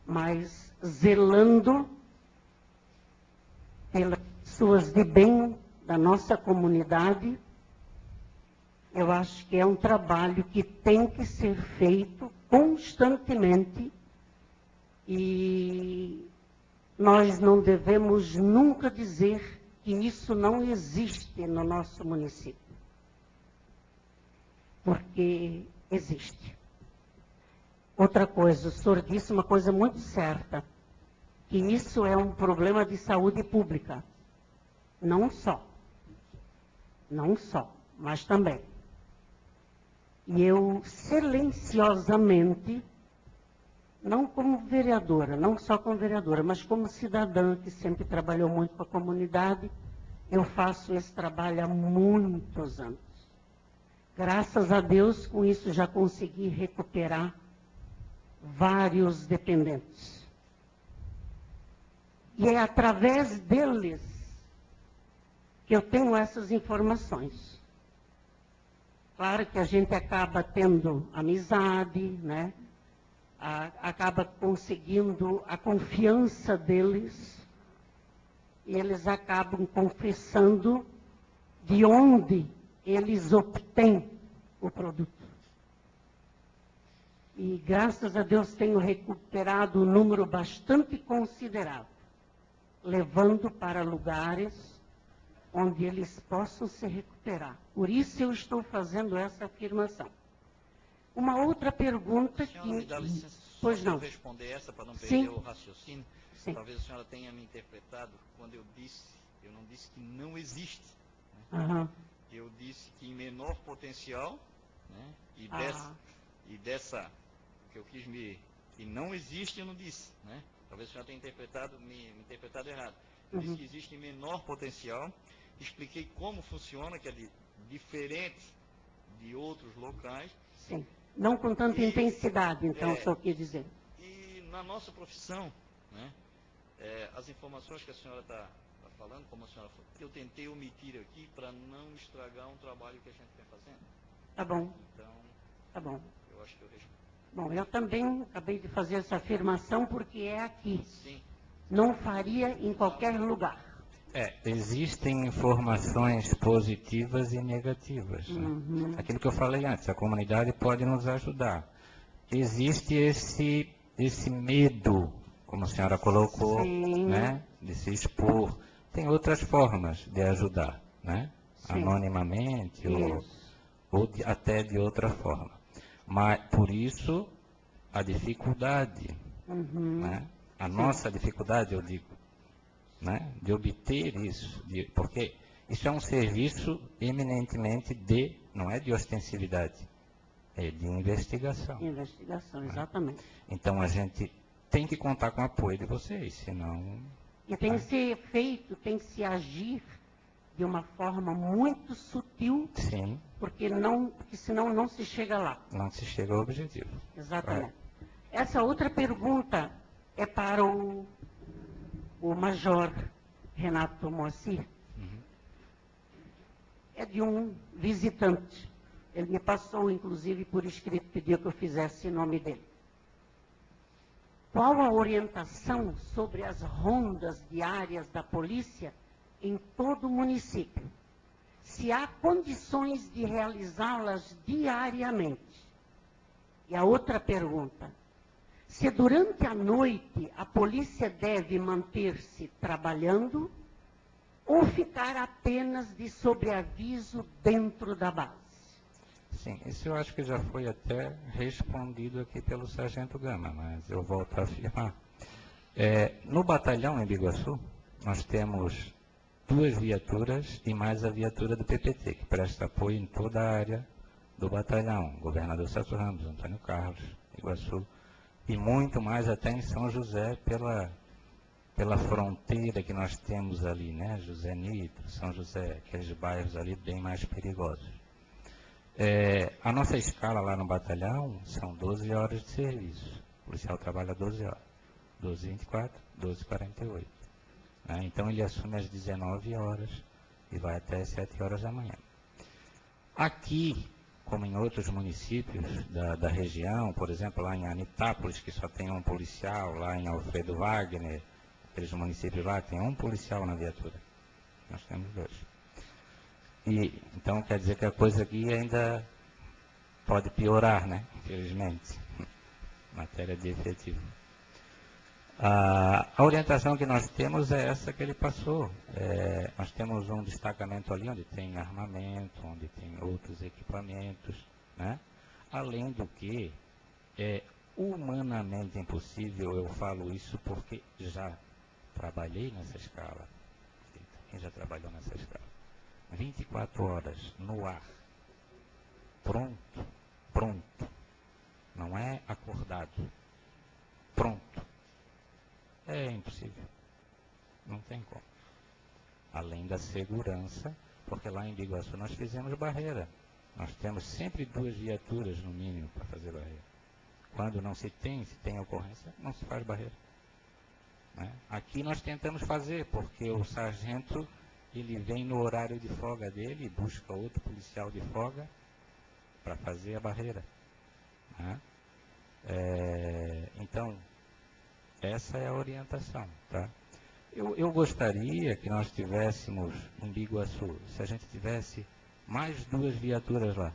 Mas zelando pelas pessoas de bem da nossa comunidade, eu acho que é um trabalho que tem que ser feito constantemente e nós não devemos nunca dizer que isso não existe no nosso município. Porque existe. Outra coisa, o senhor disse uma coisa muito certa, que isso é um problema de saúde pública. Não só, mas também. E eu, silenciosamente, não como vereadora, não só como vereadora, mas como cidadã que sempre trabalhou muito com a comunidade, eu faço esse trabalho há muitos anos. Graças a Deus, com isso já consegui recuperar vários dependentes. E é através deles que eu tenho essas informações. Claro que a gente acaba tendo amizade, né? Acaba conseguindo a confiança deles, e eles acabam confessando de onde eles obtêm o produto. E graças a Deus tenho recuperado um número bastante considerável, levando para lugares onde eles possam se recuperar. Por isso eu estou fazendo essa afirmação. Uma outra pergunta que... Me dá licença, pois não. Eu responder essa para não perder Sim. o raciocínio. Sim. Talvez a senhora tenha me interpretado quando eu não disse que não existe. Né? Uhum. Eu disse que em menor potencial, né? e dessa, que eu quis que não existe, eu não disse. Né? Talvez a senhora tenha me interpretado errado. Eu disse que existe em menor potencial, expliquei como funciona, que é diferente de outros locais. Sim. Não com tanta intensidade, então, o senhor quer dizer. E na nossa profissão, né, as informações que a senhora está falando, como a senhora falou, eu tentei omitir aqui para não estragar um trabalho que a gente vem fazendo. Tá bom. Então, tá bom. Eu acho que eu respondo. Bom, eu também acabei de fazer essa afirmação porque é aqui. Sim. Não faria em qualquer lugar. Existem informações positivas e negativas. Né? Aquilo que eu falei antes, a comunidade pode nos ajudar. Existe esse medo, como a senhora colocou, né, de se expor. Tem outras formas de ajudar, né? Anonimamente ou até de outra forma. Mas, por isso, a dificuldade, né? A nossa dificuldade, eu digo, né, de obter isso, porque isso é um serviço eminentemente não é de ostensividade, é de investigação. Investigação, exatamente. Então a gente tem que contar com o apoio de vocês, senão... E tem que ser feito, tem que se agir de uma forma muito sutil, sim, porque senão não se chega lá. Não se chega ao objetivo. Exatamente. Essa outra pergunta é para o Major Renato Moacir. É de um visitante. Ele me passou, inclusive, por escrito, pediu que eu fizesse em nome dele. Qual a orientação sobre as rondas diárias da polícia em todo o município? Se há condições de realizá-las diariamente? E a outra pergunta, se durante a noite a polícia deve manter-se trabalhando ou ficar apenas de sobreaviso dentro da base? Sim, isso eu acho que já foi até respondido aqui pelo Sargento Gama, mas eu volto a afirmar. No batalhão em Biguaçu, nós temos 2 viaturas e mais a viatura do PPT, que presta apoio em toda a área do batalhão. Governador Celso Ramos, Antônio Carlos, Iguaçu, e muito mais até em São José, pela fronteira que nós temos ali, né? José Nito, São José, aqueles bairros ali bem mais perigosos. A nossa escala lá no batalhão são 12 horas de serviço. O policial trabalha 12 horas. 12h24, 12h48. Né? Então ele assume às 19 horas e vai até às 7 horas da manhã. Aqui, como em outros municípios da região, por exemplo, lá em Anitápolis, que só tem um policial, lá em Alfredo Wagner, aqueles municípios lá, tem um policial na viatura. Nós temos 2. Então, quer dizer que a coisa aqui ainda pode piorar, né? Infelizmente. Matéria de efetivo. A orientação que nós temos é essa que ele passou. Nós temos um destacamento ali onde tem armamento, onde tem outros equipamentos, né? Além do que é humanamente impossível, eu falo isso porque já trabalhei nessa escala. Quem já trabalhou nessa escala? 24 horas no ar. Pronto. Não é acordado. Pronto. É impossível. Não tem como. Além da segurança, porque lá em Biguaçu nós fizemos barreira. Nós temos sempre 2 viaturas no mínimo para fazer barreira. Quando não se tem ocorrência, não se faz barreira. Né? Aqui nós tentamos fazer, porque o sargento, ele vem no horário de folga dele e busca outro policial de folga para fazer a barreira. Né? Então, essa é a orientação. Tá? Eu gostaria que nós tivéssemos em Biguaçu, se a gente tivesse mais 2 viaturas lá,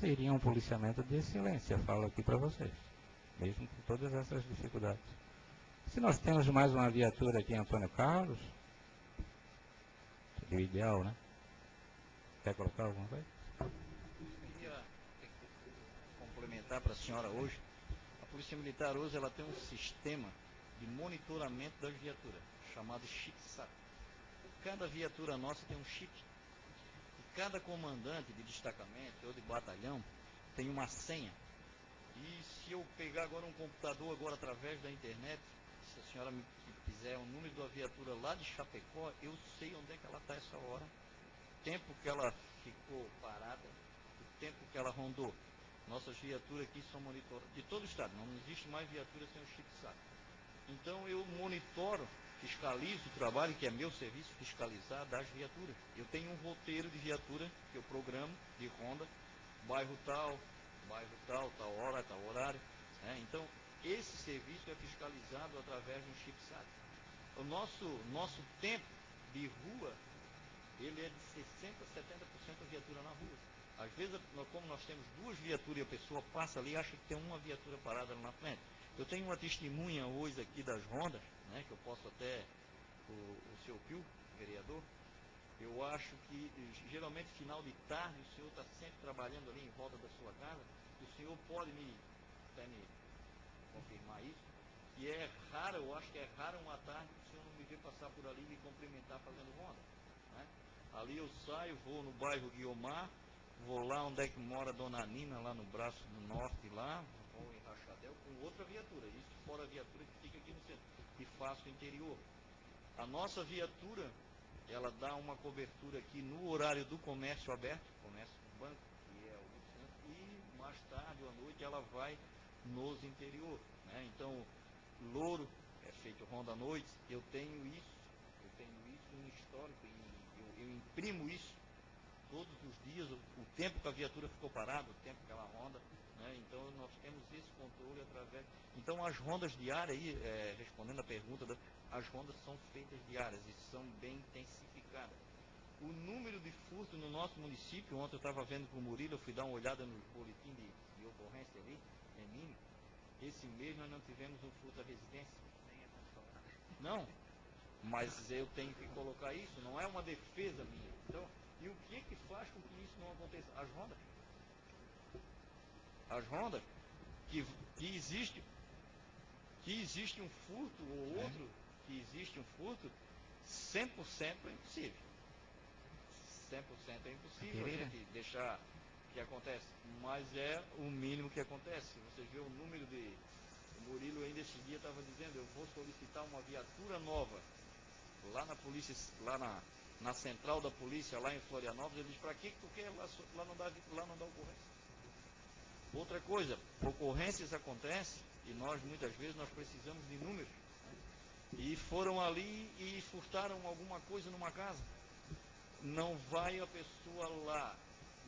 seria um policiamento de excelência, falo aqui para vocês, mesmo com todas essas dificuldades. Se nós temos mais uma viatura aqui em Antônio Carlos, seria o ideal, né? Quer colocar alguma coisa? Eu queria complementar para a senhora hoje. A Polícia Militar hoje ela tem um sistema de monitoramento das viaturas, chamado chip-SAT. Cada viatura nossa tem um chip. E cada comandante de destacamento ou de batalhão tem uma senha. E se eu pegar agora um computador agora através da internet, se a senhora me quiser o número da viatura lá de Chapecó, eu sei onde é que ela está essa hora, o tempo que ela ficou parada, o tempo que ela rondou. Nossas viaturas aqui são monitoradas de todo o estado, não existe mais viatura sem o chip-SAT. Então eu monitoro, fiscalizo o trabalho, que é meu serviço, fiscalizar das viaturas. Eu tenho um roteiro de viatura que eu programo, de ronda, bairro tal, tal hora, tal horário. Né? Então, esse serviço é fiscalizado através de um chip-SAT. O nosso tempo de rua, ele é de 60% a 70% viatura na rua. Às vezes, como nós temos 2 viaturas e a pessoa passa ali e acha que tem uma viatura parada lá na frente. Eu tenho uma testemunha hoje aqui das rondas, né, que eu posso até, o seu Pio, vereador, eu acho que, geralmente, final de tarde, o senhor está sempre trabalhando ali em volta da sua casa, o senhor pode até me confirmar isso, que é raro, eu acho que é raro uma tarde que o senhor não me vê passar por ali e me cumprimentar fazendo ronda. Né? Ali eu saio, vou no bairro Guiomar, vou lá onde é que mora a Dona Nina, lá no braço do norte, lá, vou em Rachadel, com outra viatura, isso fora a viatura que fica aqui no centro, e faço o interior. A nossa viatura, ela dá uma cobertura aqui no horário do comércio aberto, comércio do banco, que é o do centro, e mais tarde ou à noite ela vai nos interior, né? Então, Louro é feito ronda à noite, eu tenho isso no histórico, e eu imprimo isso todos os dias, o tempo que a viatura ficou parada, o tempo que ela ronda, né? Então nós temos esse controle através. Então as rondas diárias, aí, respondendo a pergunta, as rondas são feitas diárias e são bem intensificadas. O número de furtos no nosso município, ontem eu estava vendo com o Murilo, eu fui dar uma olhada nos boletins de ocorrência ali, em Minas. Esse mês nós não tivemos um furto à residência. Não, mas eu tenho que colocar isso, não é uma defesa minha. Então, e o que faz com que isso não aconteça? As rondas, que existe um furto ou outro, que existe um furto, 100% é impossível. 100% é impossível a gente deixar que acontece, mas é o mínimo que acontece. Você vê o número de... O Murilo ainda esse dia estava dizendo, eu vou solicitar uma viatura nova lá na polícia, lá na central da polícia, lá em Florianópolis. Ele diz, para que tu quer? Lá não dá ocorrência. Outra coisa, ocorrências acontecem e nós, muitas vezes, nós precisamos de números. Né? E foram ali e furtaram alguma coisa numa casa. Não vai a pessoa lá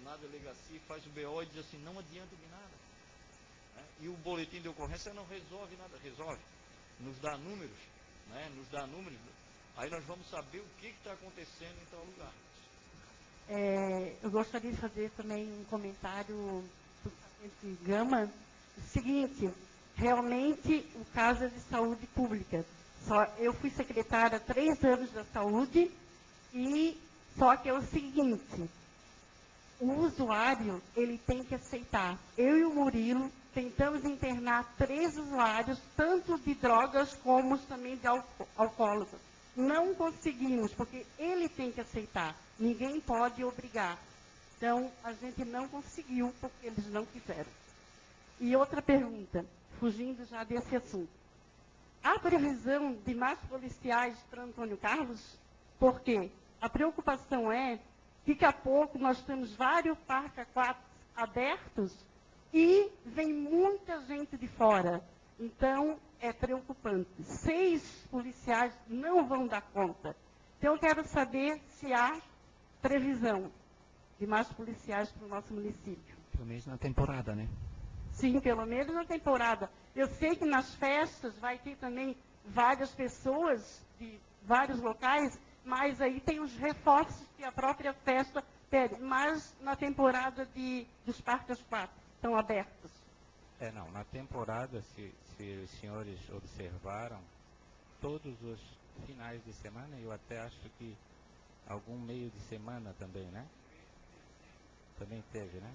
na delegacia e faz o BO e diz assim, não adianta de nada. Né? E o boletim de ocorrência não resolve nada, resolve. Nos dá números, né? Nos dá números. Aí nós vamos saber o que está acontecendo em tal lugar. Eu gostaria de fazer também um comentário do Sargento Gama. O seguinte, realmente o caso é de saúde pública. Eu fui secretária há 3 anos da saúde, e só que é o seguinte, o usuário, ele tem que aceitar. Eu e o Murilo tentamos internar 3 usuários, tanto de drogas como também de alcoólatras. Não conseguimos, porque ele tem que aceitar. Ninguém pode obrigar. Então, a gente não conseguiu, porque eles não quiseram. E outra pergunta, fugindo já desse assunto. Há previsão de mais policiais para Antônio Carlos? Por quê? A preocupação é que daqui a pouco nós temos vários parques aquáticos abertos e vem muita gente de fora. Então, é preocupante. 6 policiais não vão dar conta. Então, eu quero saber se há previsão de mais policiais para o nosso município. Pelo menos na temporada, né? Sim, pelo menos na temporada. Eu sei que nas festas vai ter também várias pessoas de vários locais, mas aí tem os reforços que a própria festa pede. Mas na temporada dos parques aquáticos estão abertos. Não, na temporada, se os senhores observaram, todos os finais de semana, eu até acho que algum meio de semana também, né? Também teve, né?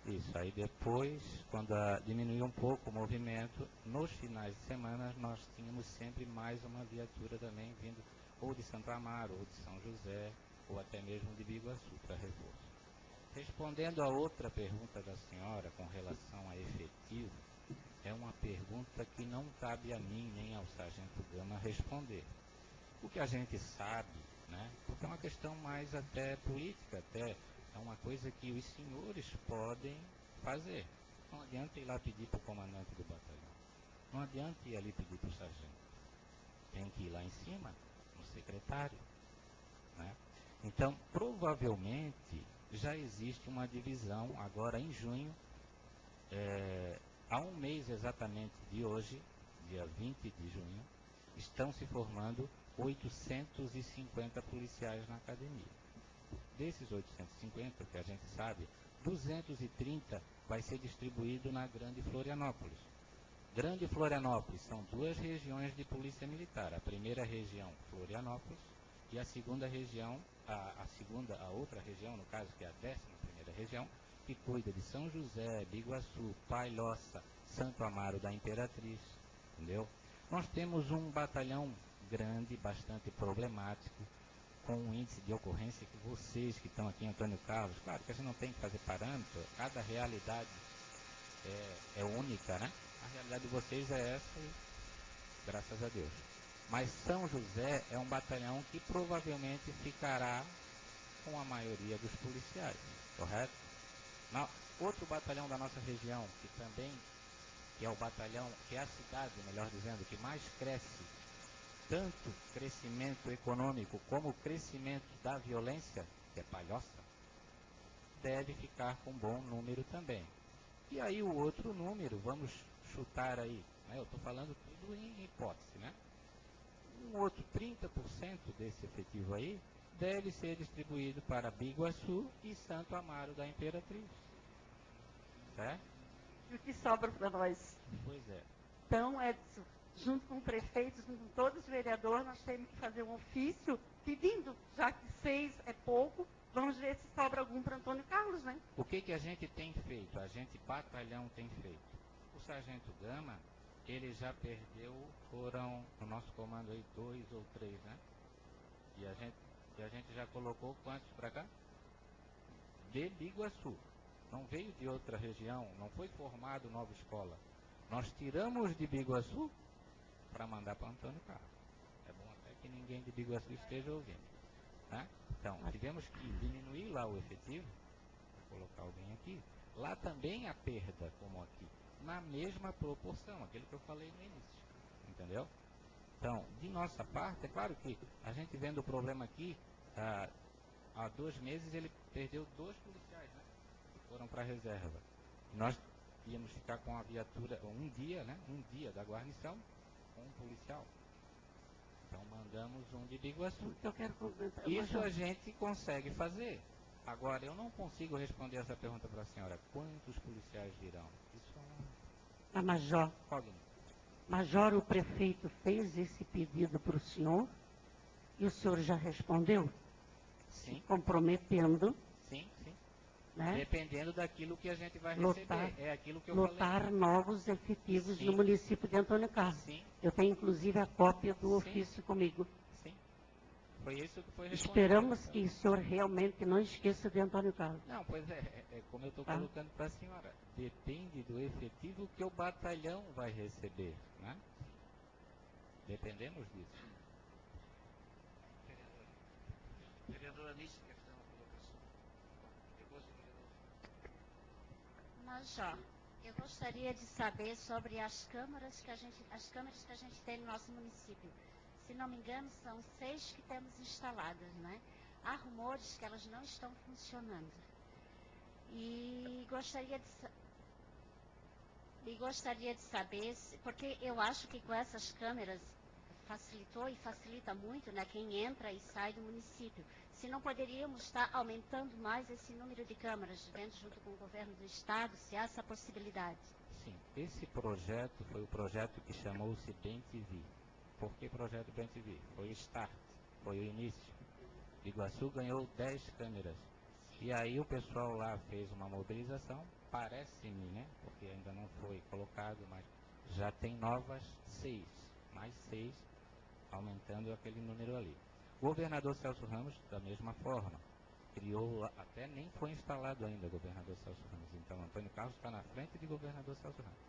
Isso, aí depois, quando diminuiu um pouco o movimento, nos finais de semana nós tínhamos sempre mais uma viatura também vindo ou de Santo Amaro, ou de São José, ou até mesmo de Biguaçu para reforço. Respondendo a outra pergunta da senhora com relação a efetivo, é uma pergunta que não cabe a mim nem ao Sargento Gama responder. O que a gente sabe, né, porque é uma questão mais até política, até é uma coisa que os senhores podem fazer. Não adianta ir lá pedir para o comandante do batalhão. Não adianta ir ali pedir para o sargento. Tem que ir lá em cima, no secretário. Né? Então, provavelmente, já existe uma divisão, agora em junho, há um mês exatamente de hoje, dia 20 de junho, estão se formando 850 policiais na academia. Desses 850, que a gente sabe, 230 vai ser distribuído na Grande Florianópolis. Grande Florianópolis são 2 regiões de polícia militar. A primeira região, Florianópolis, e a segunda região, a outra região, no caso, que é a 11ª região, que cuida de São José, Biguaçu, Palhoça, Santo Amaro da Imperatriz, entendeu? Nós temos um batalhão grande, bastante problemático, com um índice de ocorrência que vocês que estão aqui em Antônio Carlos, claro que a gente não tem que fazer parâmetro, cada realidade é única, né? A realidade de vocês é essa e graças a Deus. Mas São José é um batalhão que provavelmente ficará com a maioria dos policiais, correto? Outro batalhão da nossa região, que é o batalhão, que é a cidade, melhor dizendo, que mais cresce, tanto crescimento econômico como crescimento da violência, que é Palhoça, deve ficar com um bom número também. E aí o outro número, vamos chutar aí, né? Eu estou falando tudo em hipótese, né? Um outro 30% desse efetivo aí deve ser distribuído para Biguaçu e Santo Amaro da Imperatriz. Certo? E o que sobra para nós? Pois é. Então, Edson, junto com o prefeito, junto com todos os vereadores, nós temos que fazer um ofício pedindo, já que 6 é pouco, vamos ver se sobra algum para Antônio Carlos, né? O que a gente tem feito? A gente, batalhão, tem feito. O Sargento Gama, ele já perdeu, foram, no nosso comando aí, 2 ou 3, né? E a gente já colocou quantos para cá? De Biguaçu. Não veio de outra região, não foi formado nova escola. Nós tiramos de Biguaçu para mandar para Antônio Carlos. É bom até que ninguém de Biguaçu esteja ouvindo. Né? Então, tivemos que diminuir lá o efetivo, vou colocar alguém aqui. Lá também há perda, como aqui, na mesma proporção, aquilo que eu falei no início. Entendeu? Então, de nossa parte, é claro que a gente vendo o problema aqui, há 2 meses ele perdeu 2 policiais, né? Que foram para a reserva. Nós íamos ficar com a viatura um dia, né? Um dia da guarnição com um policial. Então mandamos um de Biguaçu. Eu quero comentar. Isso a gente consegue fazer. Agora, eu não consigo responder essa pergunta para a senhora. Quantos policiais virão? Isso é uma... Major. Major, o prefeito fez esse pedido para o senhor e o senhor já respondeu? Sim. Se comprometendo. Sim, sim. Né? Dependendo daquilo que a gente vai receber. É aquilo que eu lotar falei. Novos efetivos Sim. no município de Antônio Carlos. Sim. Eu tenho inclusive a cópia do Sim. ofício comigo. Sim. Foi isso que foi respondido. Esperamos que o senhor realmente não esqueça de Antônio Carlos. Não, pois é como eu estou colocando para a senhora. Depende do efetivo que o batalhão vai receber, né? Dependemos disso. Vereadora Anice, quer fazer uma colocação? Depois do vereador. Major, eu gostaria de saber sobre as câmaras que a gente tem no nosso município. Se não me engano, são 6 que temos instaladas, né? Há rumores que elas não estão funcionando. E gostaria de saber, porque eu acho que com essas câmeras facilitou e facilita muito, né, quem entra e sai do município. Se não poderíamos estar aumentando mais esse número de câmaras, vendo junto com o governo do estado, se há essa possibilidade. Sim, esse projeto foi o projeto que chamou-se BEM-TV. Por que projeto BEM-TV? Foi o start, foi o início. Biguaçu ganhou 10 câmeras. E aí o pessoal lá fez uma mobilização, parece-me, né? Porque ainda não foi colocado, mas já tem novas 6, mais 6, aumentando aquele número ali. O governador Celso Ramos, da mesma forma, criou, até nem foi instalado ainda o governador Celso Ramos. Então Antônio Carlos está na frente de governador Celso Ramos.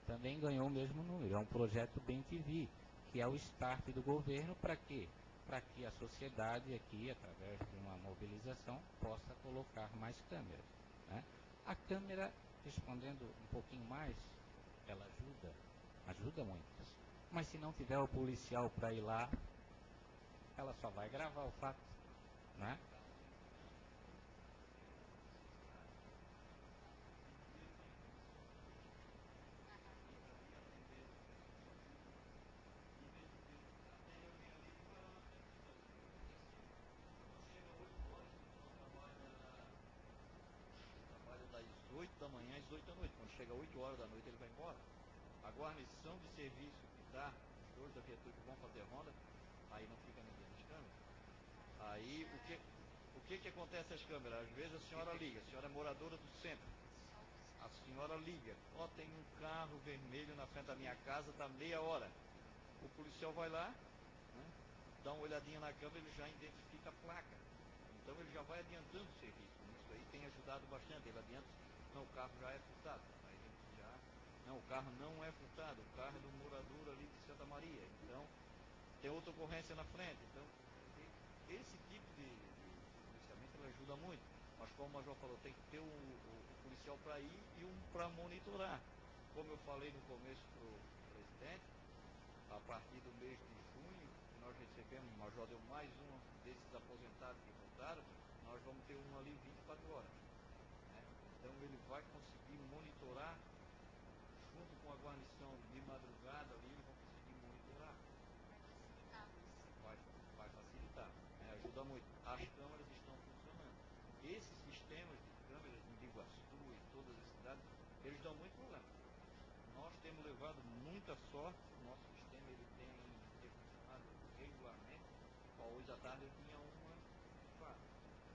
Também ganhou o mesmo número. É um projeto BEM-TV, que é o start do governo para quê? Para que a sociedade aqui, através de uma mobilização, possa colocar mais câmeras. Né? A câmera, respondendo um pouquinho mais, ela ajuda muito. Mas se não tiver o policial para ir lá, ela só vai gravar o fato. Né? Da manhã às 8 da noite. Quando chega às 8 horas da noite, ele vai embora. A guarnição de serviço que dá, os dois da viatura que vão fazer ronda, aí não fica ninguém nas câmeras. Aí, o que acontece às câmeras? Às vezes a senhora liga, a senhora é moradora do centro. A senhora liga, tem um carro vermelho na frente da minha casa, está meia hora. O policial vai lá, né, dá uma olhadinha na câmera, ele já identifica a placa. Então ele já vai adiantando o serviço. Isso aí tem ajudado bastante. Ele adianta, não, o carro já é furtado. Aí ele já, não, o carro não é furtado, o carro é do morador ali de Santa Maria. Então, tem outra ocorrência na frente. Então, esse tipo de policiamento ele ajuda muito. Mas como o Major falou, tem que ter o policial para ir e um para monitorar. Como eu falei no começo para o presidente, a partir do mês de junho, que nós recebemos, o Major deu mais um desses aposentados que voltaram, nós vamos ter um ali 24 horas. Né? Então ele vai conseguir monitorar, junto com a guarnição de madrugada ali, eles vão conseguir monitorar. Vai facilitar, né? Ajuda muito. As câmeras estão funcionando. Esses sistemas de câmeras em Iguaçu e todas as cidades, eles dão muito problema. Nós temos levado muita sorte, o nosso sistema ele tem funcionado regularmente. Hoje à tarde eu tinha uma falha.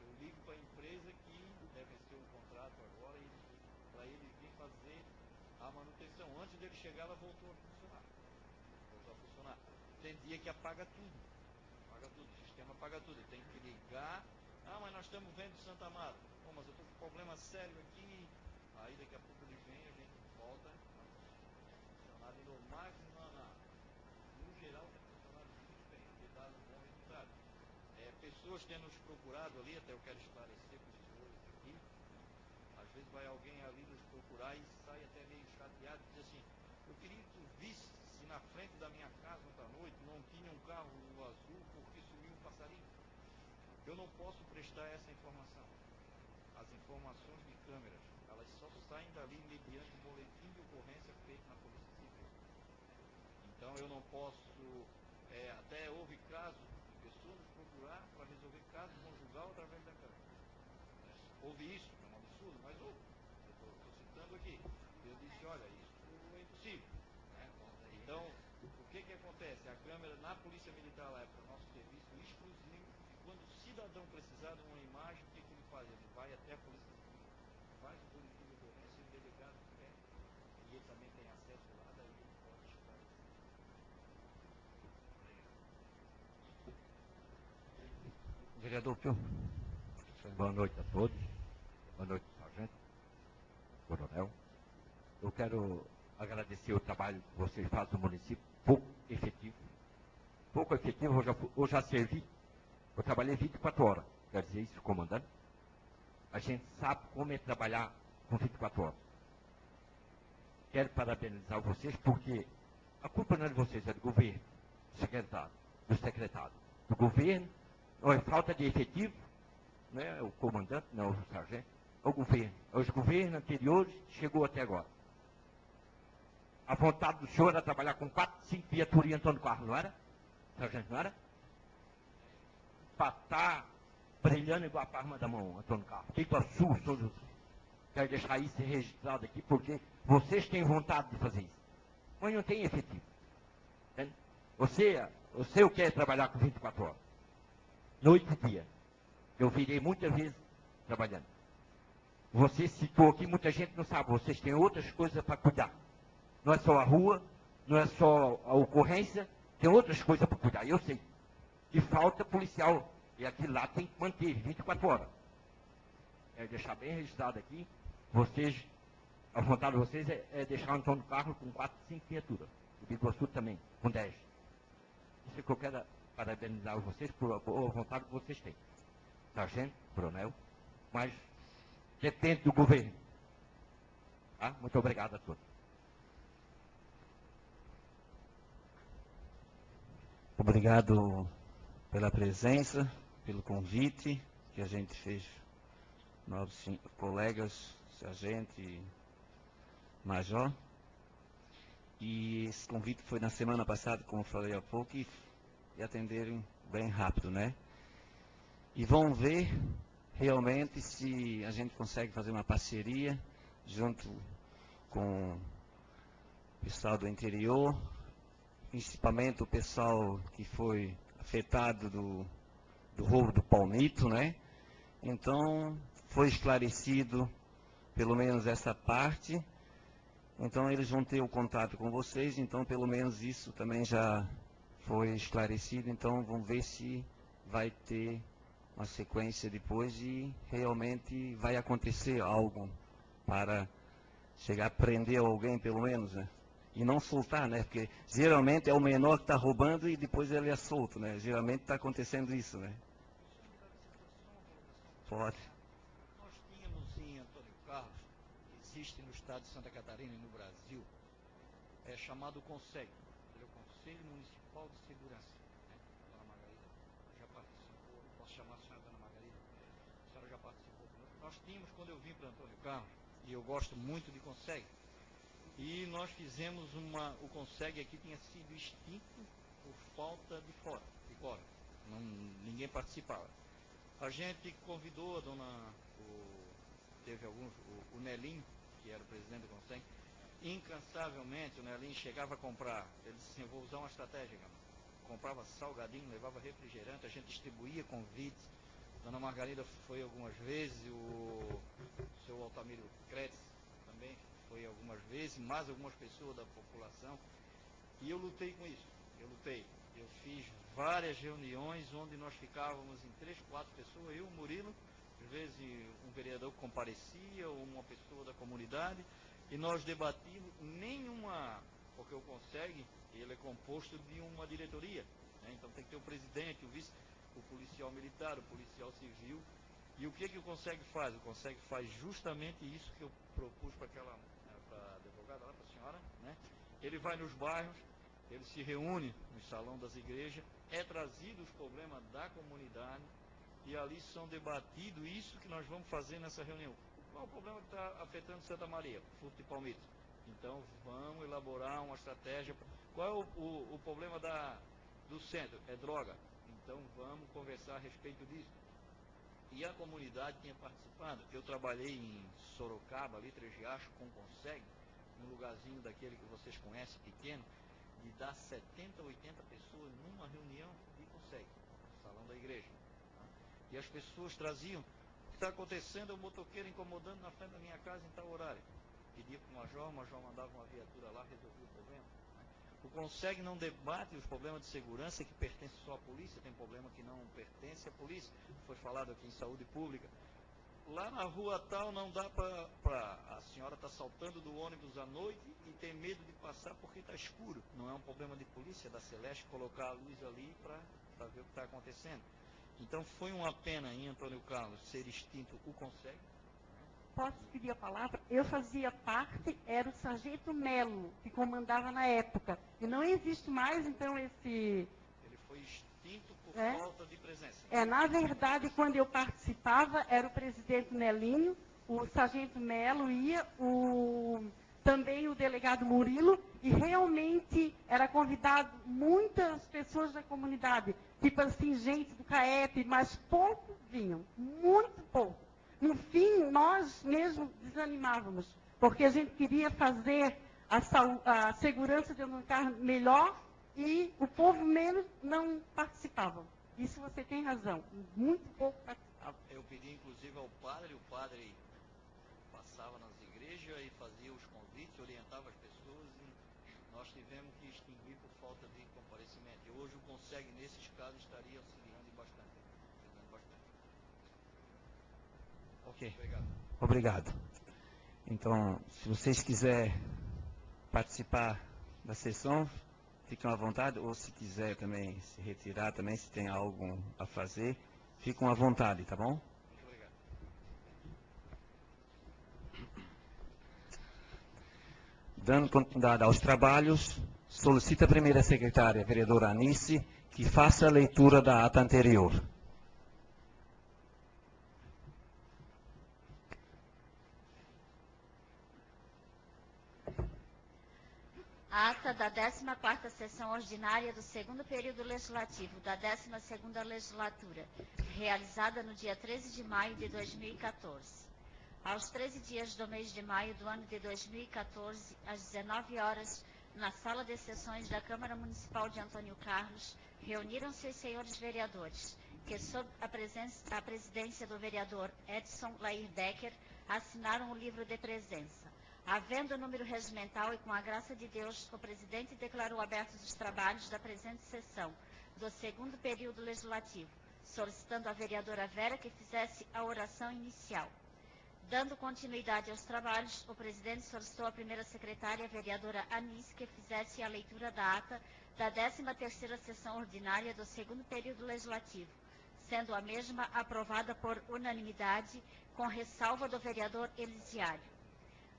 Eu ligo para a empresa que deve ser o contrato agora para ele vir fazer a manutenção. Antes dele chegar, ela voltou a funcionar. Tem dia que apaga tudo. O sistema apaga tudo. Ele tem que ligar. Ah, mas nós estamos vendo Santa Amaro. Oh, mas eu estou com um problema sério aqui. Aí daqui a pouco ele vem, a gente volta a funcionar de novo. Mas no geral tem funcionado muito bem, tem dado um bom resultado. Pessoas têm nos procurado ali, até eu quero esclarecer para os senhores aqui, né? Às vezes vai alguém ali nos procurar e sai até meio chateado e diz assim, eu queria que tu visse se na frente da minha casa ontem à noite não tinha um carro azul porque sumiu um passarinho. Eu não posso prestar essa informação. As informações de câmeras, elas só saem dali mediante o boletim de ocorrência feito na Polícia Civil. Então eu não posso, até houve casos de pessoas nos procurar para resolver casos conjugal através da câmera. Houve isso, é um absurdo, mas houve. Eu estou citando aqui. Eu disse, olha, isso é impossível. Né? Então, o que acontece? A câmera na Polícia Militar lá é para o nosso serviço exclusivo, e quando o cidadão precisar de uma imagem, o que ele faz? Ele vai até a Polícia Civil, faz o boletim de ocorrência e o delegado pede, e ele também tem acesso lá, daí ele pode esclarecer. Vereador Pio, boa noite a todos. Boa noite, sargento, coronel. Eu quero agradecer o trabalho que vocês fazem no município, pouco efetivo. Pouco efetivo, eu já servi. Eu trabalhei 24 horas. Quer dizer isso, comandante? A gente sabe como é trabalhar com 24 horas. Quero parabenizar vocês porque a culpa não é de vocês, é do governo, do secretário. Do governo, não é falta de efetivo, não é o comandante, não é o sargento, é o governo. É os governos anteriores, chegou até agora. A vontade do senhor era trabalhar com 4, 5 viaturas entrando no carro, não era? Sargento, não era? Para estar brilhando igual a palma da mão, entrando no carro. Feito a sua, senhor. Quero deixar isso registrado aqui, porque vocês têm vontade de fazer isso. Mas não tem efetivo. Entende? Você o que é trabalhar com 24 horas? Noite e dia. Eu virei muitas vezes trabalhando. Você citou aqui, muita gente não sabe, vocês têm outras coisas para cuidar. Não é só a rua, não é só a ocorrência, tem outras coisas para cuidar, eu sei. E falta policial, e aquilo lá tem que manter 24 horas. Quero deixar bem registrado aqui, vocês, a vontade de vocês é deixar um torno do carro com 4, 5 viaturas. O Biguaçu também, com 10. Isso é que eu quero parabenizar vocês por a boa vontade que vocês têm. Sargento, coronel, mas depende do governo. Tá? Muito obrigado a todos. Obrigado pela presença, pelo convite que a gente fez, novos colegas, sargento e major. E esse convite foi na semana passada, como eu falei há pouco, e atenderam bem rápido, né? E vão ver realmente se a gente consegue fazer uma parceria junto com o pessoal do interior, principalmente o pessoal que foi afetado do roubo do Palmito, né? Então, foi esclarecido pelo menos essa parte. Então, eles vão ter o contato com vocês, então, pelo menos isso também já foi esclarecido, então vamos ver se vai ter uma sequência depois e realmente vai acontecer algo para chegar a prender alguém, pelo menos, né? E não soltar, né? Porque geralmente é o menor que está roubando e depois ele é solto, né? Geralmente está acontecendo isso, né? Pode. Nós tínhamos em Antônio Carlos, existe no estado de Santa Catarina e no Brasil, chamado CONSEG, ele é o Conselho Municipal de Segurança. Né? A dona Margarida já participou, posso chamar a senhora dona Margarida? A senhora já participou. Nós tínhamos, quando eu vim para Antônio Carlos, e eu gosto muito de CONSEG, e nós fizemos o CONSEG aqui tinha sido extinto por falta de quórum. Ninguém participava. A gente convidou a teve alguns, o Nelinho, que era o presidente do CONSEG, incansavelmente o Nelinho chegava a comprar, ele disse assim, eu vou usar uma estratégia, comprava salgadinho, levava refrigerante, a gente distribuía convites, Dona Margarida foi algumas vezes, o seu Altamiro Kretz também foi algumas vezes, mais algumas pessoas da população, e eu lutei com isso, eu fiz várias reuniões onde nós ficávamos em 3, 4 pessoas, eu, o Murilo, às vezes um vereador comparecia, ou uma pessoa da comunidade, e nós debatimos porque o CONSEG, ele é composto de uma diretoria, né? Então tem que ter o presidente, o vice, o policial militar, o policial civil, e o que o CONSEG faz? O CONSEG faz justamente isso que eu propus para a advogada, lá para a senhora, né? Ele vai nos bairros, ele se reúne no salão das igrejas, é trazido os problemas da comunidade, e ali são debatidos isso que nós vamos fazer nessa reunião. Qual é o problema que está afetando Santa Maria? Furto de palmitos. Então vamos elaborar uma estratégia. Qual é o problema do centro? É droga. Então vamos conversar a respeito disso. E a comunidade tinha participado. Eu trabalhei em Sorocaba, ali, Três Riachos, com o CONSEG, num lugarzinho daquele que vocês conhecem, pequeno, de dar 70, 80 pessoas numa reunião de CONSEG, no salão da igreja. E as pessoas traziam, o que está acontecendo é o motoqueiro incomodando na frente da minha casa em tal horário. Pedia para o major mandava uma viatura lá, resolvia o problema. O CONSEG não debate os problemas de segurança que pertencem só à polícia, tem problema que não pertence à polícia, foi falado aqui em saúde pública. Lá na rua tal não dá para a senhora estar saltando do ônibus à noite e ter medo de passar porque está escuro. Não é um problema de polícia, da Celeste, colocar a luz ali para ver o que está acontecendo. Então foi uma pena em Antônio Carlos ser extinto o CONSEG. Posso pedir a palavra? Eu fazia parte, era o Sargento Melo, que comandava na época. E não existe mais, então, esse... Ele foi extinto por falta de presença. Na verdade, quando eu participava, era o presidente Nelinho, o Sargento Melo ia, também o delegado Murilo, e realmente era convidado muitas pessoas da comunidade, tipo assim, gente do CAEP, mas pouco vinham, muito pouco. No fim, nós mesmos desanimávamos, porque a gente queria fazer a segurança de um carro melhor e o povo menos não participava. Isso você tem razão, muito pouco participava. Eu pedi inclusive ao padre, o padre passava nas igrejas e fazia os convites, orientava as pessoas e nós tivemos que extinguir por falta de comparecimento. E hoje o CONSEG, nesses casos, estaria auxiliando bastante. Ok. Obrigado. Então, se vocês quiserem participar da sessão, fiquem à vontade, ou se quiser também se retirar também, se tem algo a fazer, fiquem à vontade, tá bom? Muito obrigado. Dando continuidade aos trabalhos, solicita a primeira secretária, a vereadora Anice, que faça a leitura da ata anterior. Ata da 14ª sessão ordinária do segundo período legislativo da 12ª legislatura, realizada no dia 13 de maio de 2014. Aos 13 dias do mês de maio do ano de 2014, às 19 horas, na sala de sessões da Câmara Municipal de Antônio Carlos, reuniram-se os senhores vereadores, que sob a presidência do vereador Edson Lair Decker, assinaram o livro de presença. Havendo o número regimental e com a graça de Deus, o presidente declarou abertos os trabalhos da presente sessão do segundo período legislativo, solicitando à vereadora Vera que fizesse a oração inicial. Dando continuidade aos trabalhos, o presidente solicitou à primeira secretária, a vereadora Anice, que fizesse a leitura da ata da 13ª sessão ordinária do segundo período legislativo, sendo a mesma aprovada por unanimidade, com ressalva do vereador Elisiário.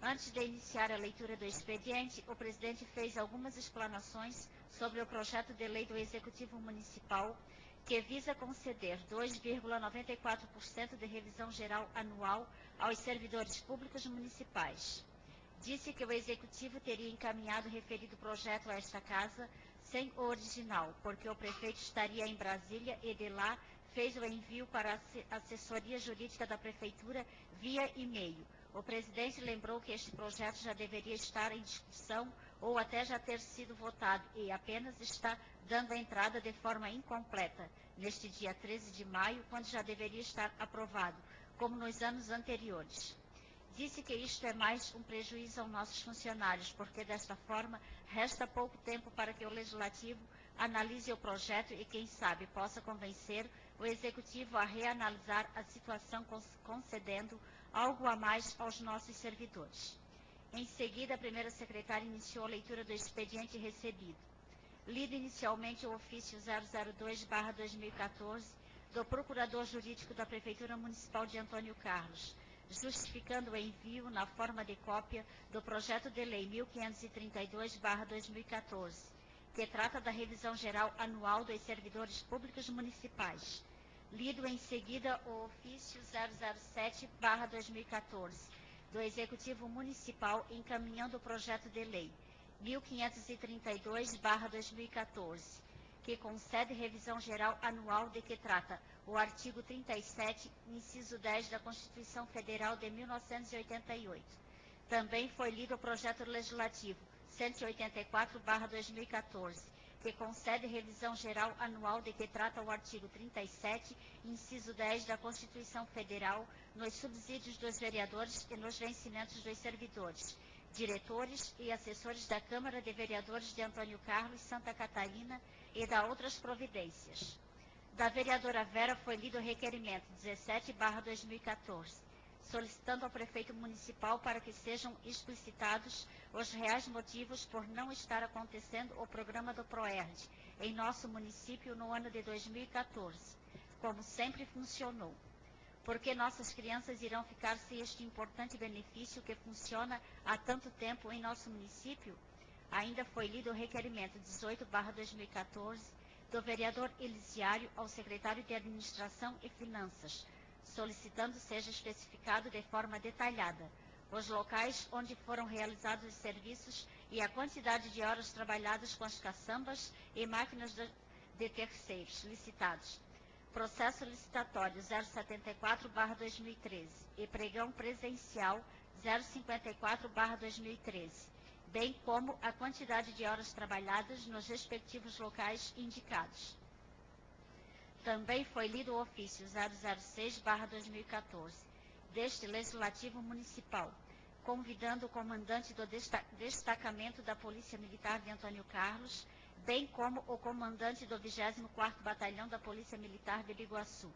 Antes de iniciar a leitura do expediente, o presidente fez algumas explanações sobre o projeto de lei do Executivo Municipal, que visa conceder 2,94% de revisão geral anual aos servidores públicos municipais. Disse que o Executivo teria encaminhado o referido projeto a esta Casa sem o original, porque o prefeito estaria em Brasília e de lá fez o envio para a assessoria jurídica da Prefeitura via e-mail. O presidente lembrou que este projeto já deveria estar em discussão ou até já ter sido votado e apenas está dando a entrada de forma incompleta, neste dia 13 de maio, quando já deveria estar aprovado, como nos anos anteriores. Disse que isto é mais um prejuízo aos nossos funcionários, porque desta forma resta pouco tempo para que o Legislativo analise o projeto e, quem sabe, possa convencer o Executivo a reanalisar a situação, concedendo algo a mais aos nossos servidores. Em seguida, a primeira secretária iniciou a leitura do expediente recebido. Lido inicialmente o ofício 002/2014 do Procurador Jurídico da Prefeitura Municipal de Antônio Carlos, justificando o envio na forma de cópia do projeto de lei 1532/2014, que trata da revisão geral anual dos servidores públicos municipais. Lido em seguida o ofício 007/2014 do Executivo Municipal, encaminhando o projeto de lei 1532/2014, que concede revisão geral anual de que trata o artigo 37, inciso 10 da Constituição Federal de 1988. Também foi lido o projeto legislativo 184/2014, que concede revisão geral anual de que trata o artigo 37, inciso 10 da Constituição Federal, nos subsídios dos vereadores e nos vencimentos dos servidores, diretores e assessores da Câmara de Vereadores de Antônio Carlos, Santa Catarina e da outras providências. Da vereadora Vera foi lido o requerimento 17/2014, solicitando ao prefeito municipal para que sejam explicitados os reais motivos por não estar acontecendo o programa do PROERD em nosso município no ano de 2014, como sempre funcionou. Porque nossas crianças irão ficar sem este importante benefício que funciona há tanto tempo em nosso município? Ainda foi lido o requerimento 18/2014 do vereador Elisiário ao secretário de Administração e Finanças, solicitando seja especificado de forma detalhada os locais onde foram realizados os serviços e a quantidade de horas trabalhadas com as caçambas e máquinas de terceiros licitados. Processo licitatório 074/2013 e pregão presencial 054/2013, bem como a quantidade de horas trabalhadas nos respectivos locais indicados. Também foi lido o ofício 006/2014 deste Legislativo Municipal, convidando o comandante do destacamento da Polícia Militar de Antônio Carlos, bem como o comandante do 24º Batalhão da Polícia Militar de Biguaçu,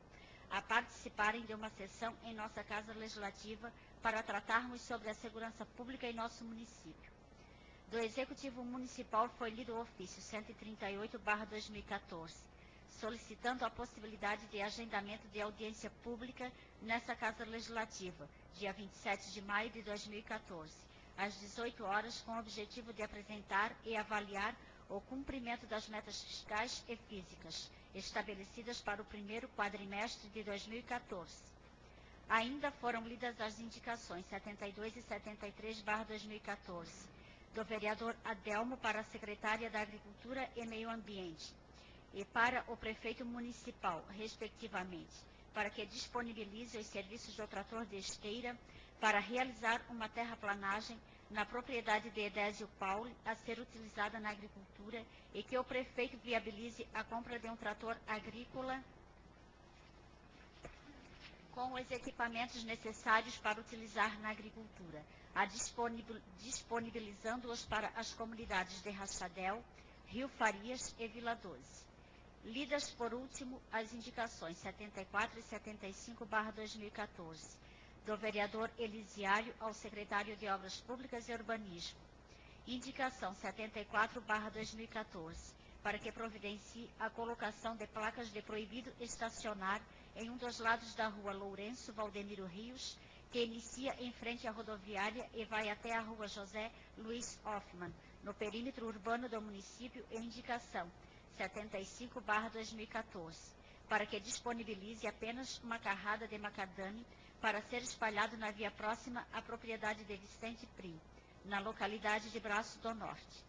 a participarem de uma sessão em nossa Casa Legislativa para tratarmos sobre a segurança pública em nosso município. Do Executivo Municipal foi lido o ofício 138/2014, solicitando a possibilidade de agendamento de audiência pública nessa Casa Legislativa, dia 27 de maio de 2014, às 18 horas, com o objetivo de apresentar e avaliar o cumprimento das metas fiscais e físicas estabelecidas para o primeiro quadrimestre de 2014. Ainda foram lidas as indicações 72 e 73/2014 do vereador Adelmo para a secretária da Agricultura e Meio Ambiente e para o prefeito municipal, respectivamente, para que disponibilize os serviços do trator de esteira para realizar uma terraplanagem na propriedade de Edésio Pauli a ser utilizada na agricultura e que o prefeito viabilize a compra de um trator agrícola com os equipamentos necessários para utilizar na agricultura, disponibilizando-os para as comunidades de Rachadel, Rio Farias e Vila 12. Lidas, por último, as indicações 74 e 75/2014, do vereador Elisiário ao secretário de Obras Públicas e Urbanismo. Indicação 74/2014, para que providencie a colocação de placas de proibido estacionar em um dos lados da rua Lourenço Valdemiro Rios, que inicia em frente à rodoviária e vai até a rua José Luiz Hoffmann, no perímetro urbano do município, e indicação 75/2014, para que disponibilize apenas uma carrada de macadame para ser espalhado na via próxima à propriedade de Vicente Prim, na localidade de Braço do Norte.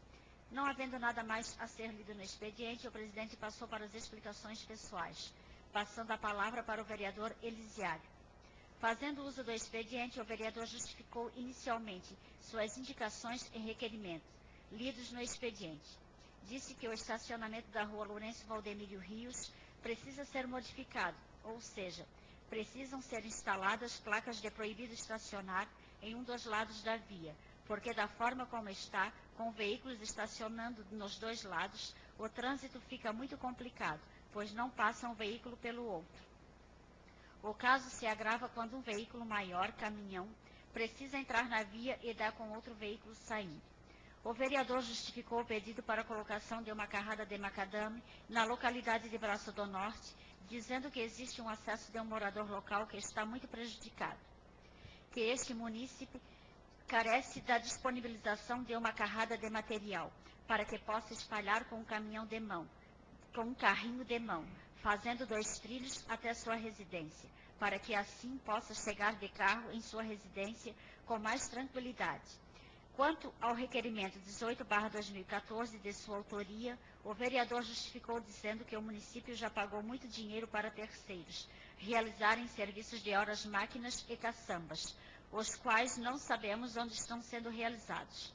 Não havendo nada mais a ser lido no expediente, o presidente passou para as explicações pessoais, passando a palavra para o vereador Elisiário. Fazendo uso do expediente, o vereador justificou inicialmente suas indicações e requerimentos, lidos no expediente. Disse que o estacionamento da rua Lourenço Valdemiro Rios precisa ser modificado, ou seja, precisam ser instaladas placas de proibido estacionar em um dos lados da via, porque da forma como está, com veículos estacionando nos dois lados, o trânsito fica muito complicado, pois não passa um veículo pelo outro. O caso se agrava quando um veículo maior, caminhão, precisa entrar na via e dar com outro veículo saindo. O vereador justificou o pedido para a colocação de uma carrada de macadame na localidade de Braço do Norte, dizendo que existe um acesso de um morador local que está muito prejudicado, que este munícipe carece da disponibilização de uma carrada de material, para que possa espalhar com um caminhão de mão, com um carrinho de mão, fazendo 2 trilhos até sua residência, para que assim possa chegar de carro em sua residência com mais tranquilidade. Quanto ao requerimento 18/2014 de sua autoria, o vereador justificou dizendo que o município já pagou muito dinheiro para terceiros realizarem serviços de horas máquinas e caçambas, os quais não sabemos onde estão sendo realizados.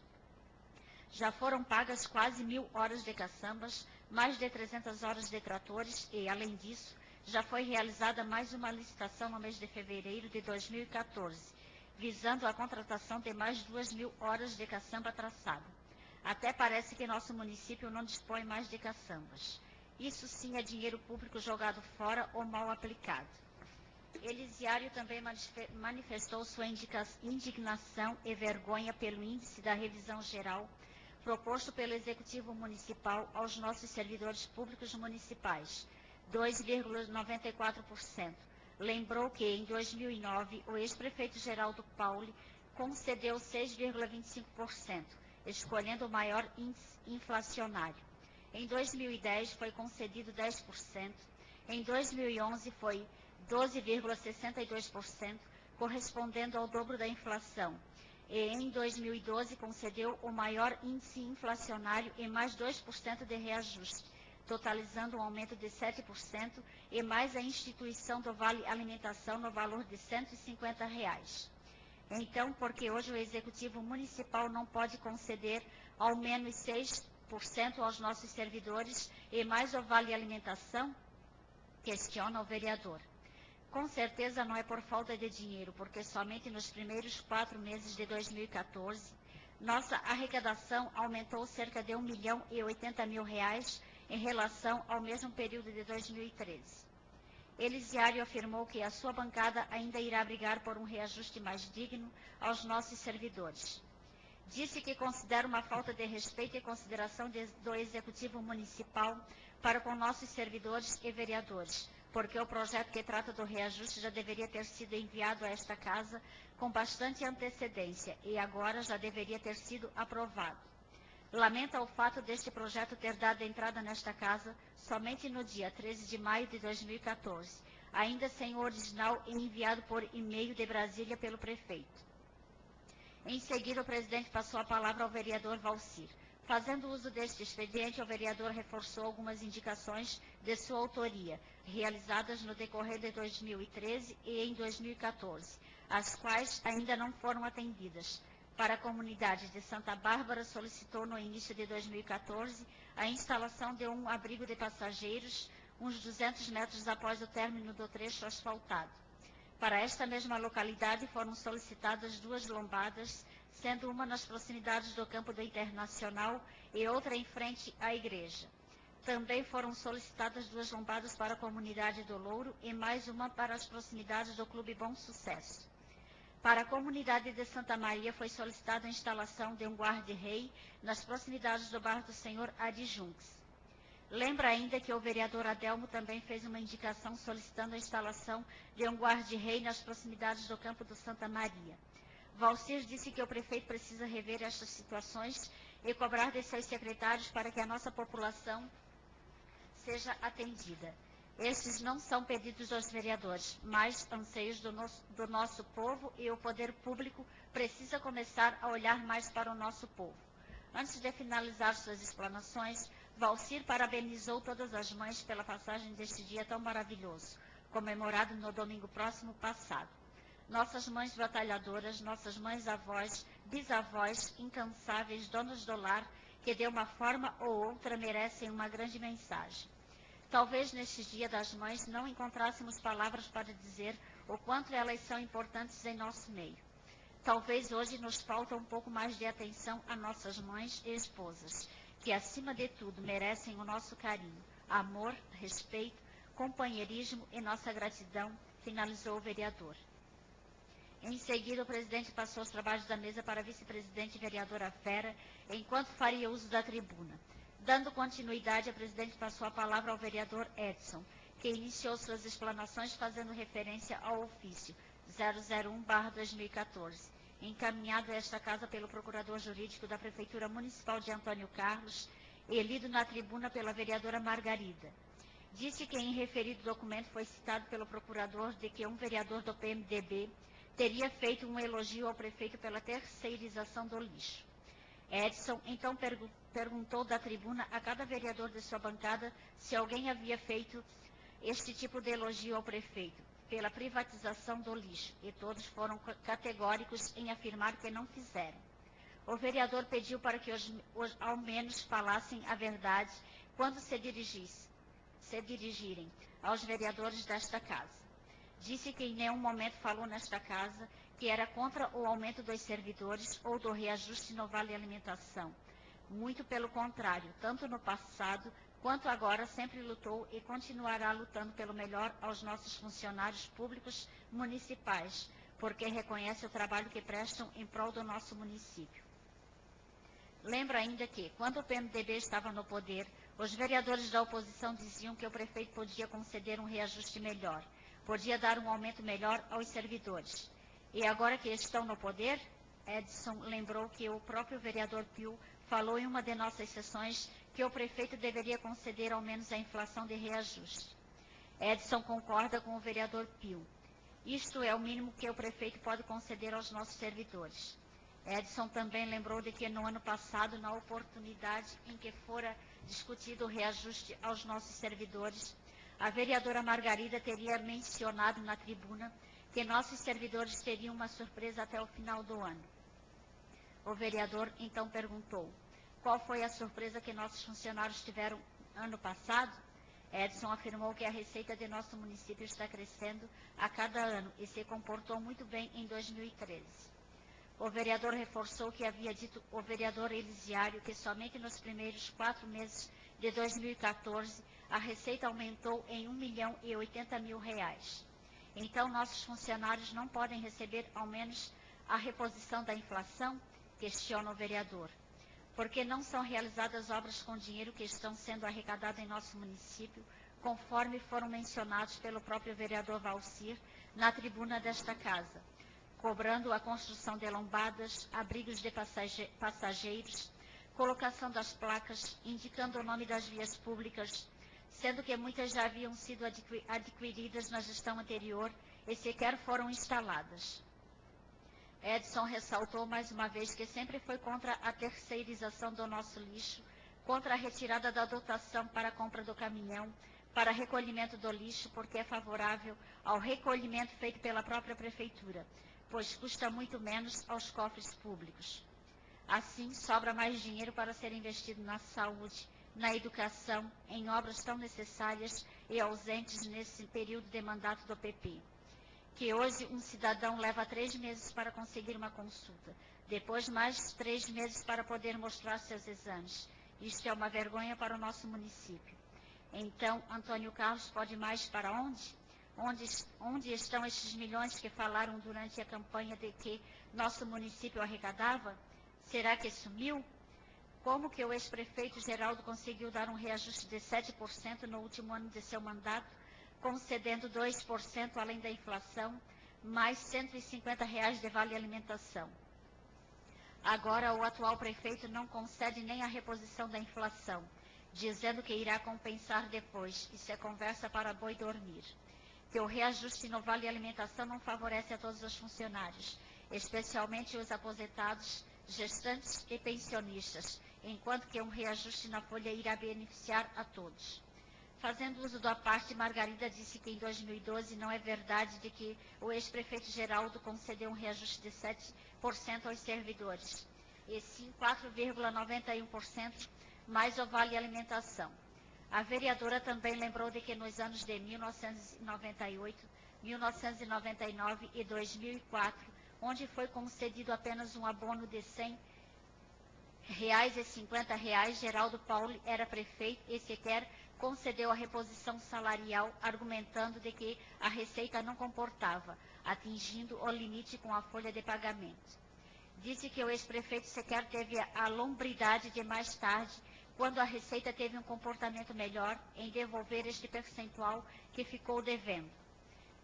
Já foram pagas quase 1.000 horas de caçambas, mais de 300 horas de tratores e, além disso, já foi realizada mais uma licitação no mês de fevereiro de 2014, visando a contratação de mais 2.000 horas de caçamba traçada. Até parece que nosso município não dispõe mais de caçambas. Isso sim é dinheiro público jogado fora ou mal aplicado. Elisiário também manifestou sua indignação e vergonha pelo índice da revisão geral proposto pelo Executivo Municipal aos nossos servidores públicos municipais, 2,94%. Lembrou que, em 2009, o ex-prefeito Geraldo Pauli concedeu 6,25%, escolhendo o maior índice inflacionário. Em 2010, foi concedido 10%. Em 2011, foi 12,62%, correspondendo ao dobro da inflação. E em 2012, concedeu o maior índice inflacionário e mais 2% de reajuste, totalizando um aumento de 7%, e mais a instituição do Vale Alimentação no valor de R$ 150. Então, porque hoje o Executivo Municipal não pode conceder ao menos 6% aos nossos servidores e mais o Vale Alimentação? Questiona o vereador. Com certeza não é por falta de dinheiro, porque somente nos primeiros 4 meses de 2014, nossa arrecadação aumentou cerca de R$ 1.080.000 em relação ao mesmo período de 2013. Elisiário afirmou que a sua bancada ainda irá brigar por um reajuste mais digno aos nossos servidores. Disse que considera uma falta de respeito e consideração do Executivo Municipal para com nossos servidores e vereadores, porque o projeto que trata do reajuste já deveria ter sido enviado a esta casa com bastante antecedência e agora já deveria ter sido aprovado. Lamenta o fato deste projeto ter dado entrada nesta casa somente no dia 13 de maio de 2014, ainda sem o original e enviado por e-mail de Brasília pelo prefeito. Em seguida, o presidente passou a palavra ao vereador Valcir. Fazendo uso deste expediente, o vereador reforçou algumas indicações de sua autoria, realizadas no decorrer de 2013 e em 2014, as quais ainda não foram atendidas. Para a comunidade de Santa Bárbara, solicitou no início de 2014 a instalação de um abrigo de passageiros, uns 200 metros após o término do trecho asfaltado. Para esta mesma localidade foram solicitadas 2 lombadas, sendo uma nas proximidades do campo do Internacional e outra em frente à igreja. Também foram solicitadas 2 lombadas para a comunidade do Louro e mais uma para as proximidades do Clube Bom Sucesso. Para a comunidade de Santa Maria foi solicitada a instalação de um guarda-rei nas proximidades do bairro do Senhor Adjunx. Lembra ainda que o vereador Adelmo também fez uma indicação solicitando a instalação de um guarda-rei nas proximidades do campo do Santa Maria. Valcir disse que o prefeito precisa rever estas situações e cobrar de seus secretários para que a nossa população seja atendida. Estes não são pedidos dos vereadores, mas anseios do nosso povo, e o poder público precisa começar a olhar mais para o nosso povo. Antes de finalizar suas explanações, Valcir parabenizou todas as mães pela passagem deste dia tão maravilhoso, comemorado no domingo próximo passado. Nossas mães batalhadoras, nossas mães avós, bisavós, incansáveis, donas do lar, que de uma forma ou outra merecem uma grande mensagem. Talvez neste Dia das Mães não encontrássemos palavras para dizer o quanto elas são importantes em nosso meio. Talvez hoje nos falta um pouco mais de atenção a nossas mães e esposas, que acima de tudo merecem o nosso carinho, amor, respeito, companheirismo e nossa gratidão, finalizou o vereador. Em seguida, o presidente passou os trabalhos da mesa para a vice-presidente vereadora Fera, enquanto faria uso da tribuna. Dando continuidade, a presidente passou a palavra ao vereador Edson, que iniciou suas explanações fazendo referência ao ofício 001/2014, encaminhado a esta casa pelo procurador jurídico da Prefeitura Municipal de Antônio Carlos e lido na tribuna pela vereadora Margarida. Disse que em referido documento foi citado pelo procurador de que um vereador do PMDB teria feito um elogio ao prefeito pela terceirização do lixo. Edson então perguntou da tribuna a cada vereador de sua bancada se alguém havia feito este tipo de elogio ao prefeito pela privatização do lixo, e todos foram categóricos em afirmar que não fizeram. O vereador pediu para que ao menos falassem a verdade quando se dirigirem aos vereadores desta casa. Disse que em nenhum momento falou nesta casa que era contra o aumento dos servidores ou do reajuste no Vale Alimentação. Muito pelo contrário, tanto no passado quanto agora sempre lutou e continuará lutando pelo melhor aos nossos funcionários públicos municipais, porque reconhece o trabalho que prestam em prol do nosso município. Lembra ainda que, quando o PMDB estava no poder, os vereadores da oposição diziam que o prefeito podia conceder um reajuste melhor, podia dar um aumento melhor aos servidores. E agora que estão no poder, Edson lembrou que o próprio vereador Pio falou em uma de nossas sessões que o prefeito deveria conceder ao menos a inflação de reajuste. Edson concorda com o vereador Pio. Isto é o mínimo que o prefeito pode conceder aos nossos servidores. Edson também lembrou de que no ano passado, na oportunidade em que fora discutido o reajuste aos nossos servidores, a vereadora Margarida teria mencionado na tribuna que nossos servidores teriam uma surpresa até o final do ano. O vereador então perguntou: qual foi a surpresa que nossos funcionários tiveram ano passado? Edson afirmou que a receita de nosso município está crescendo a cada ano e se comportou muito bem em 2013. O vereador reforçou que havia dito o vereador Elisiário que somente nos primeiros 4 meses de 2014 a receita aumentou em R$1.080.000. Então, nossos funcionários não podem receber ao menos a reposição da inflação? Questiona o vereador. Porque não são realizadas obras com dinheiro que estão sendo arrecadado em nosso município, conforme foram mencionados pelo próprio vereador Valcir na tribuna desta casa, cobrando a construção de lombadas, abrigos de passageiros, colocação das placas, indicando o nome das vias públicas, sendo que muitas já haviam sido adquiridas na gestão anterior e sequer foram instaladas. Edson ressaltou mais uma vez que sempre foi contra a terceirização do nosso lixo, contra a retirada da dotação para a compra do caminhão, para recolhimento do lixo, porque é favorável ao recolhimento feito pela própria prefeitura, pois custa muito menos aos cofres públicos. Assim, sobra mais dinheiro para ser investido na saúde, na educação, em obras tão necessárias e ausentes nesse período de mandato do PP. que hoje um cidadão leva 3 meses para conseguir uma consulta, depois mais 3 meses para poder mostrar seus exames. Isto é uma vergonha para o nosso município. Então, Antônio Carlos pode ir mais para onde? Onde estão estes milhões que falaram durante a campanha de que nosso município arrecadava? Será que sumiu? Como que o ex-prefeito Geraldo conseguiu dar um reajuste de 7% no último ano de seu mandato, concedendo 2% além da inflação, mais R$150 de vale alimentação? Agora o atual prefeito não concede nem a reposição da inflação, dizendo que irá compensar depois. Isso é conversa para boi dormir. Que o reajuste no vale alimentação não favorece a todos os funcionários, especialmente os aposentados, gestantes e pensionistas, enquanto que um reajuste na folha irá beneficiar a todos. Fazendo uso da parte, Margarida disse que em 2012 não é verdade de que o ex-prefeito Geraldo concedeu um reajuste de 7% aos servidores, e sim 4,91% mais o vale alimentação. A vereadora também lembrou de que nos anos de 1998, 1999 e 2004, onde foi concedido apenas um abono de R$100,50, Geraldo Paulo era prefeito e sequer concedeu a reposição salarial, argumentando de que a receita não comportava, atingindo o limite com a folha de pagamento. Disse que o ex-prefeito sequer teve a lombridade de mais tarde, quando a Receita teve um comportamento melhor, em devolver este percentual que ficou devendo.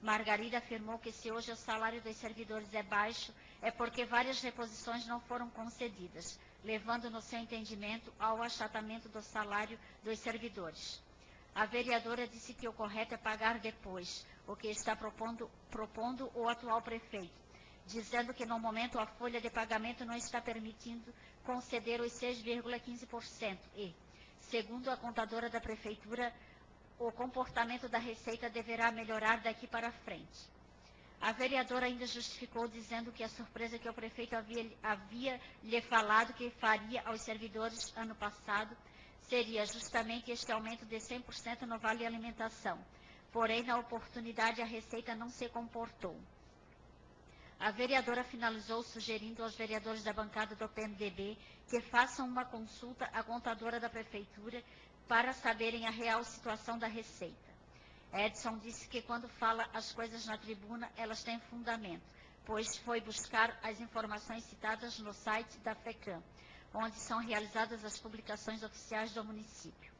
Margarida afirmou que se hoje o salário dos servidores é baixo, é porque várias reposições não foram concedidas, levando no seu entendimento ao achatamento do salário dos servidores. A vereadora disse que o correto é pagar depois, o que está propondo o atual prefeito, dizendo que no momento a folha de pagamento não está permitindo conceder os 6,15% e, segundo a contadora da prefeitura, o comportamento da Receita deverá melhorar daqui para frente. A vereadora ainda justificou dizendo que a surpresa que o prefeito havia lhe falado que faria aos servidores ano passado seria justamente este aumento de 100% no vale alimentação. Porém, na oportunidade, a Receita não se comportou. A vereadora finalizou sugerindo aos vereadores da bancada do PMDB que façam uma consulta à contadora da prefeitura para saberem a real situação da Receita. Edson disse que quando fala as coisas na tribuna, elas têm fundamento, pois foi buscar as informações citadas no site da FECAM, onde são realizadas as publicações oficiais do município.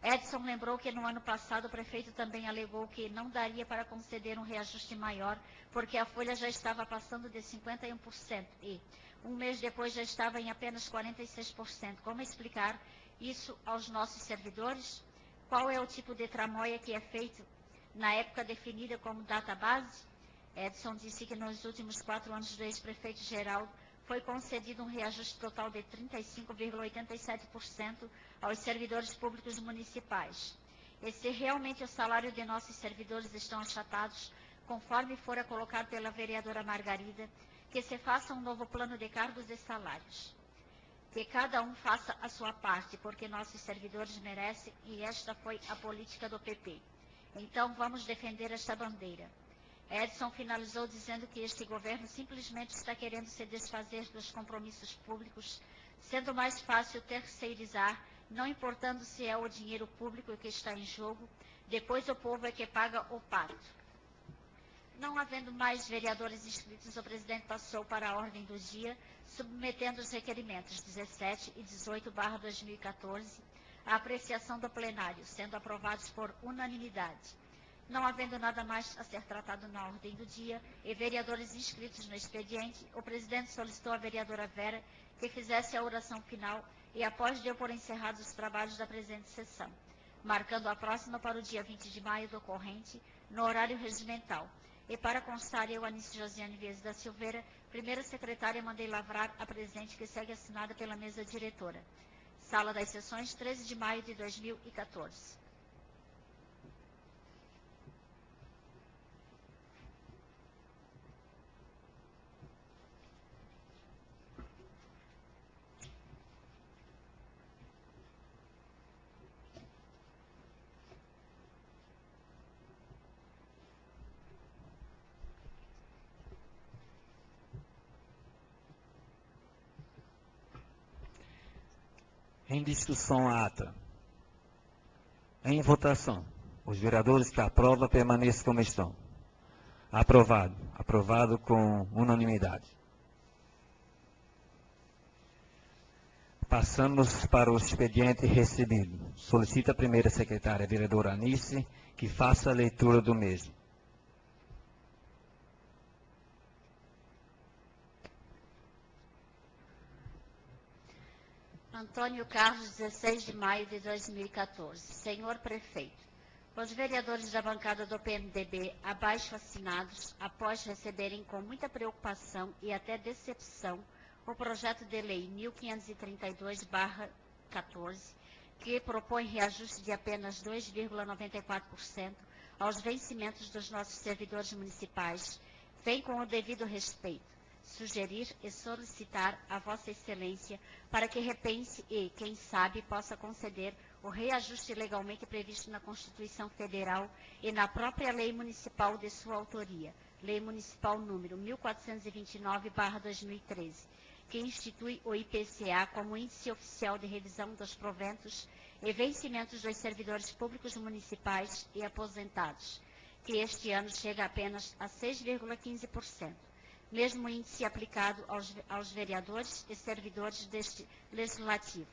Edson lembrou que no ano passado o prefeito também alegou que não daria para conceder um reajuste maior, porque a folha já estava passando de 51% e, um mês depois, já estava em apenas 46%. Como explicar isso aos nossos servidores? Qual é o tipo de tramóia que é feito na época definida como data base? Edson disse que nos últimos 4 anos do ex-prefeito Geraldo foi concedido um reajuste total de 35,87% aos servidores públicos municipais. E se realmente o salário de nossos servidores estão achatados, conforme fora colocado pela vereadora Margarida, que se faça um novo plano de cargos e salários. Que cada um faça a sua parte, porque nossos servidores merecem, e esta foi a política do PP. Então vamos defender esta bandeira. Edson finalizou dizendo que este governo simplesmente está querendo se desfazer dos compromissos públicos, sendo mais fácil terceirizar, não importando se é o dinheiro público que está em jogo, depois o povo é que paga o pato. Não havendo mais vereadores inscritos, o presidente passou para a ordem do dia, submetendo os requerimentos 17 e 18/2014 à apreciação do plenário, sendo aprovados por unanimidade. Não havendo nada mais a ser tratado na ordem do dia e vereadores inscritos no expediente, o presidente solicitou à vereadora Vera que fizesse a oração final e após deu por encerrados os trabalhos da presente sessão, marcando a próxima para o dia 20 de maio do corrente, no horário regimental. E para constar, eu, Anice Josiane Vieira da Silveira, primeira secretária, mandei lavrar a presente que segue assinada pela mesa diretora. Sala das Sessões, 13 de maio de 2014. Em discussão a ata. Em votação. Os vereadores que aprovam permaneçam como estão. Aprovado. Aprovado com unanimidade. Passamos para o expediente recebido. Solicita a primeira secretária, a vereadora Anice, que faça a leitura do mesmo. Antônio Carlos, 16 de maio de 2014. Senhor Prefeito, os vereadores da bancada do PMDB, abaixo assinados, após receberem com muita preocupação e até decepção o projeto de lei 1532/14, que propõe reajuste de apenas 2,94% aos vencimentos dos nossos servidores municipais, vem com o devido respeito sugerir e solicitar a Vossa Excelência para que repense e, quem sabe, possa conceder o reajuste legalmente previsto na Constituição Federal e na própria lei municipal de sua autoria, Lei Municipal número 1429/2013, que institui o IPCA como índice oficial de revisão dos proventos e vencimentos dos servidores públicos municipais e aposentados, que este ano chega apenas a 6,15%. Mesmo índice aplicado aos vereadores e servidores deste legislativo.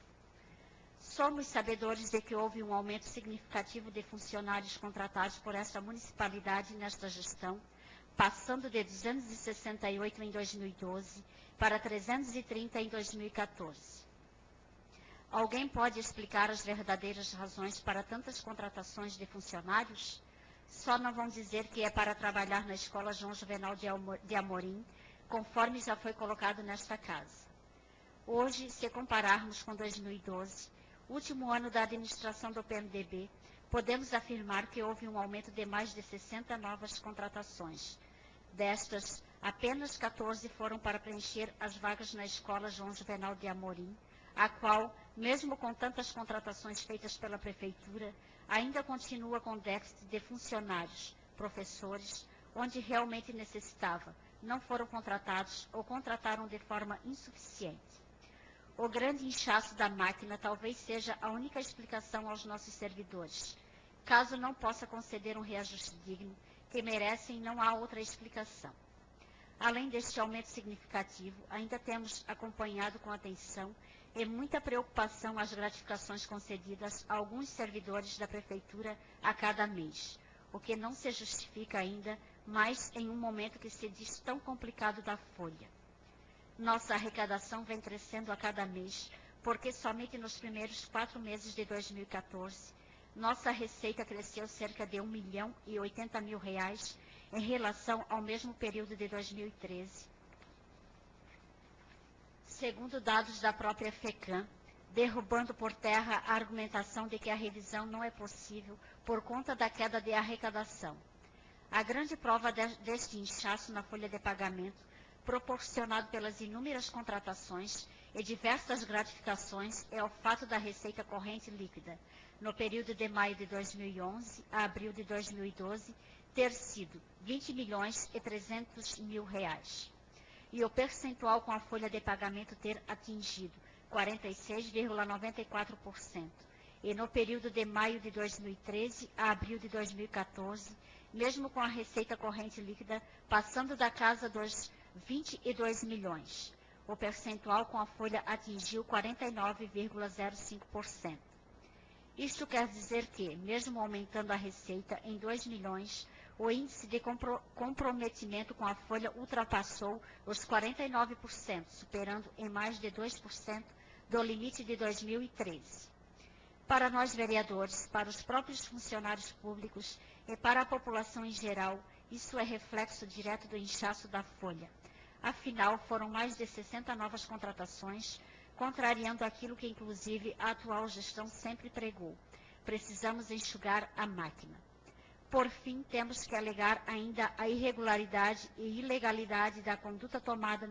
Somos sabedores de que houve um aumento significativo de funcionários contratados por esta municipalidade nesta gestão, passando de 268 em 2012 para 330 em 2014. Alguém pode explicar as verdadeiras razões para tantas contratações de funcionários? Só não vão dizer que é para trabalhar na Escola João Juvenal de Amorim, conforme já foi colocado nesta casa. Hoje, se compararmos com 2012, último ano da administração do PMDB, podemos afirmar que houve um aumento de mais de 60 novas contratações. Destas, apenas 14 foram para preencher as vagas na Escola João Juvenal de Amorim, a qual, mesmo com tantas contratações feitas pela Prefeitura, ainda continua com déficit de funcionários, professores, onde realmente necessitava, não foram contratados ou contrataram de forma insuficiente. O grande inchaço da máquina talvez seja a única explicação aos nossos servidores. Caso não possa conceder um reajuste digno, que merecem, não há outra explicação. Além deste aumento significativo, ainda temos acompanhado com atenção e muita preocupação as gratificações concedidas a alguns servidores da Prefeitura a cada mês, o que não se justifica ainda, mais em um momento que se diz tão complicado da folha. Nossa arrecadação vem crescendo a cada mês, porque somente nos primeiros 4 meses de 2014, nossa receita cresceu cerca de R$1.080.000 em relação ao mesmo período de 2013. Segundo dados da própria FECAM, derrubando por terra a argumentação de que a revisão não é possível por conta da queda de arrecadação. A grande prova deste inchaço na folha de pagamento, proporcionado pelas inúmeras contratações e diversas gratificações, é o fato da receita corrente líquida, no período de maio de 2011 a abril de 2012, ter sido R$20.300.000. E o percentual com a folha de pagamento ter atingido 46,94%. E no período de maio de 2013 a abril de 2014, mesmo com a receita corrente líquida passando da casa dos 22 milhões, o percentual com a folha atingiu 49,05%. Isto quer dizer que, mesmo aumentando a receita em 2 milhões, o índice de comprometimento com a folha ultrapassou os 49%, superando em mais de 2% do limite de 2013. Para nós vereadores, para os próprios funcionários públicos e para a população em geral, isso é reflexo direto do inchaço da folha. Afinal, foram mais de 60 novas contratações, contrariando aquilo que inclusive a atual gestão sempre pregou. Precisamos enxugar a máquina. Por fim, temos que alegar ainda a irregularidade e ilegalidade da conduta tomada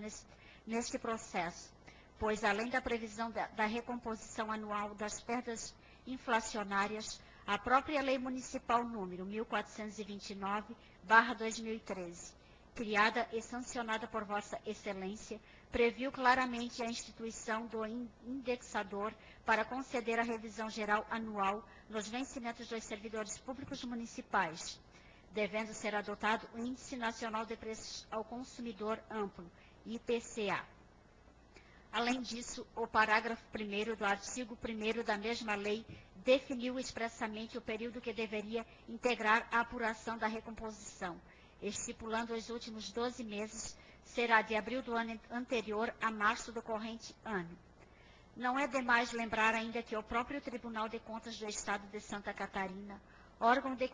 neste processo, pois além da previsão da recomposição anual das perdas inflacionárias, a própria Lei Municipal número 1429/2013, criada e sancionada por Vossa Excelência, previu claramente a instituição do indexador para conceder a revisão geral anual nos vencimentos dos servidores públicos municipais, devendo ser adotado o Índice Nacional de Preços ao Consumidor Amplo, IPCA. Além disso, o parágrafo 1º do artigo 1º da mesma lei definiu expressamente o período que deveria integrar a apuração da recomposição, estipulando os últimos 12 meses, será de abril do ano anterior a março do corrente ano. Não é demais lembrar ainda que o próprio Tribunal de Contas do Estado de Santa Catarina, órgão de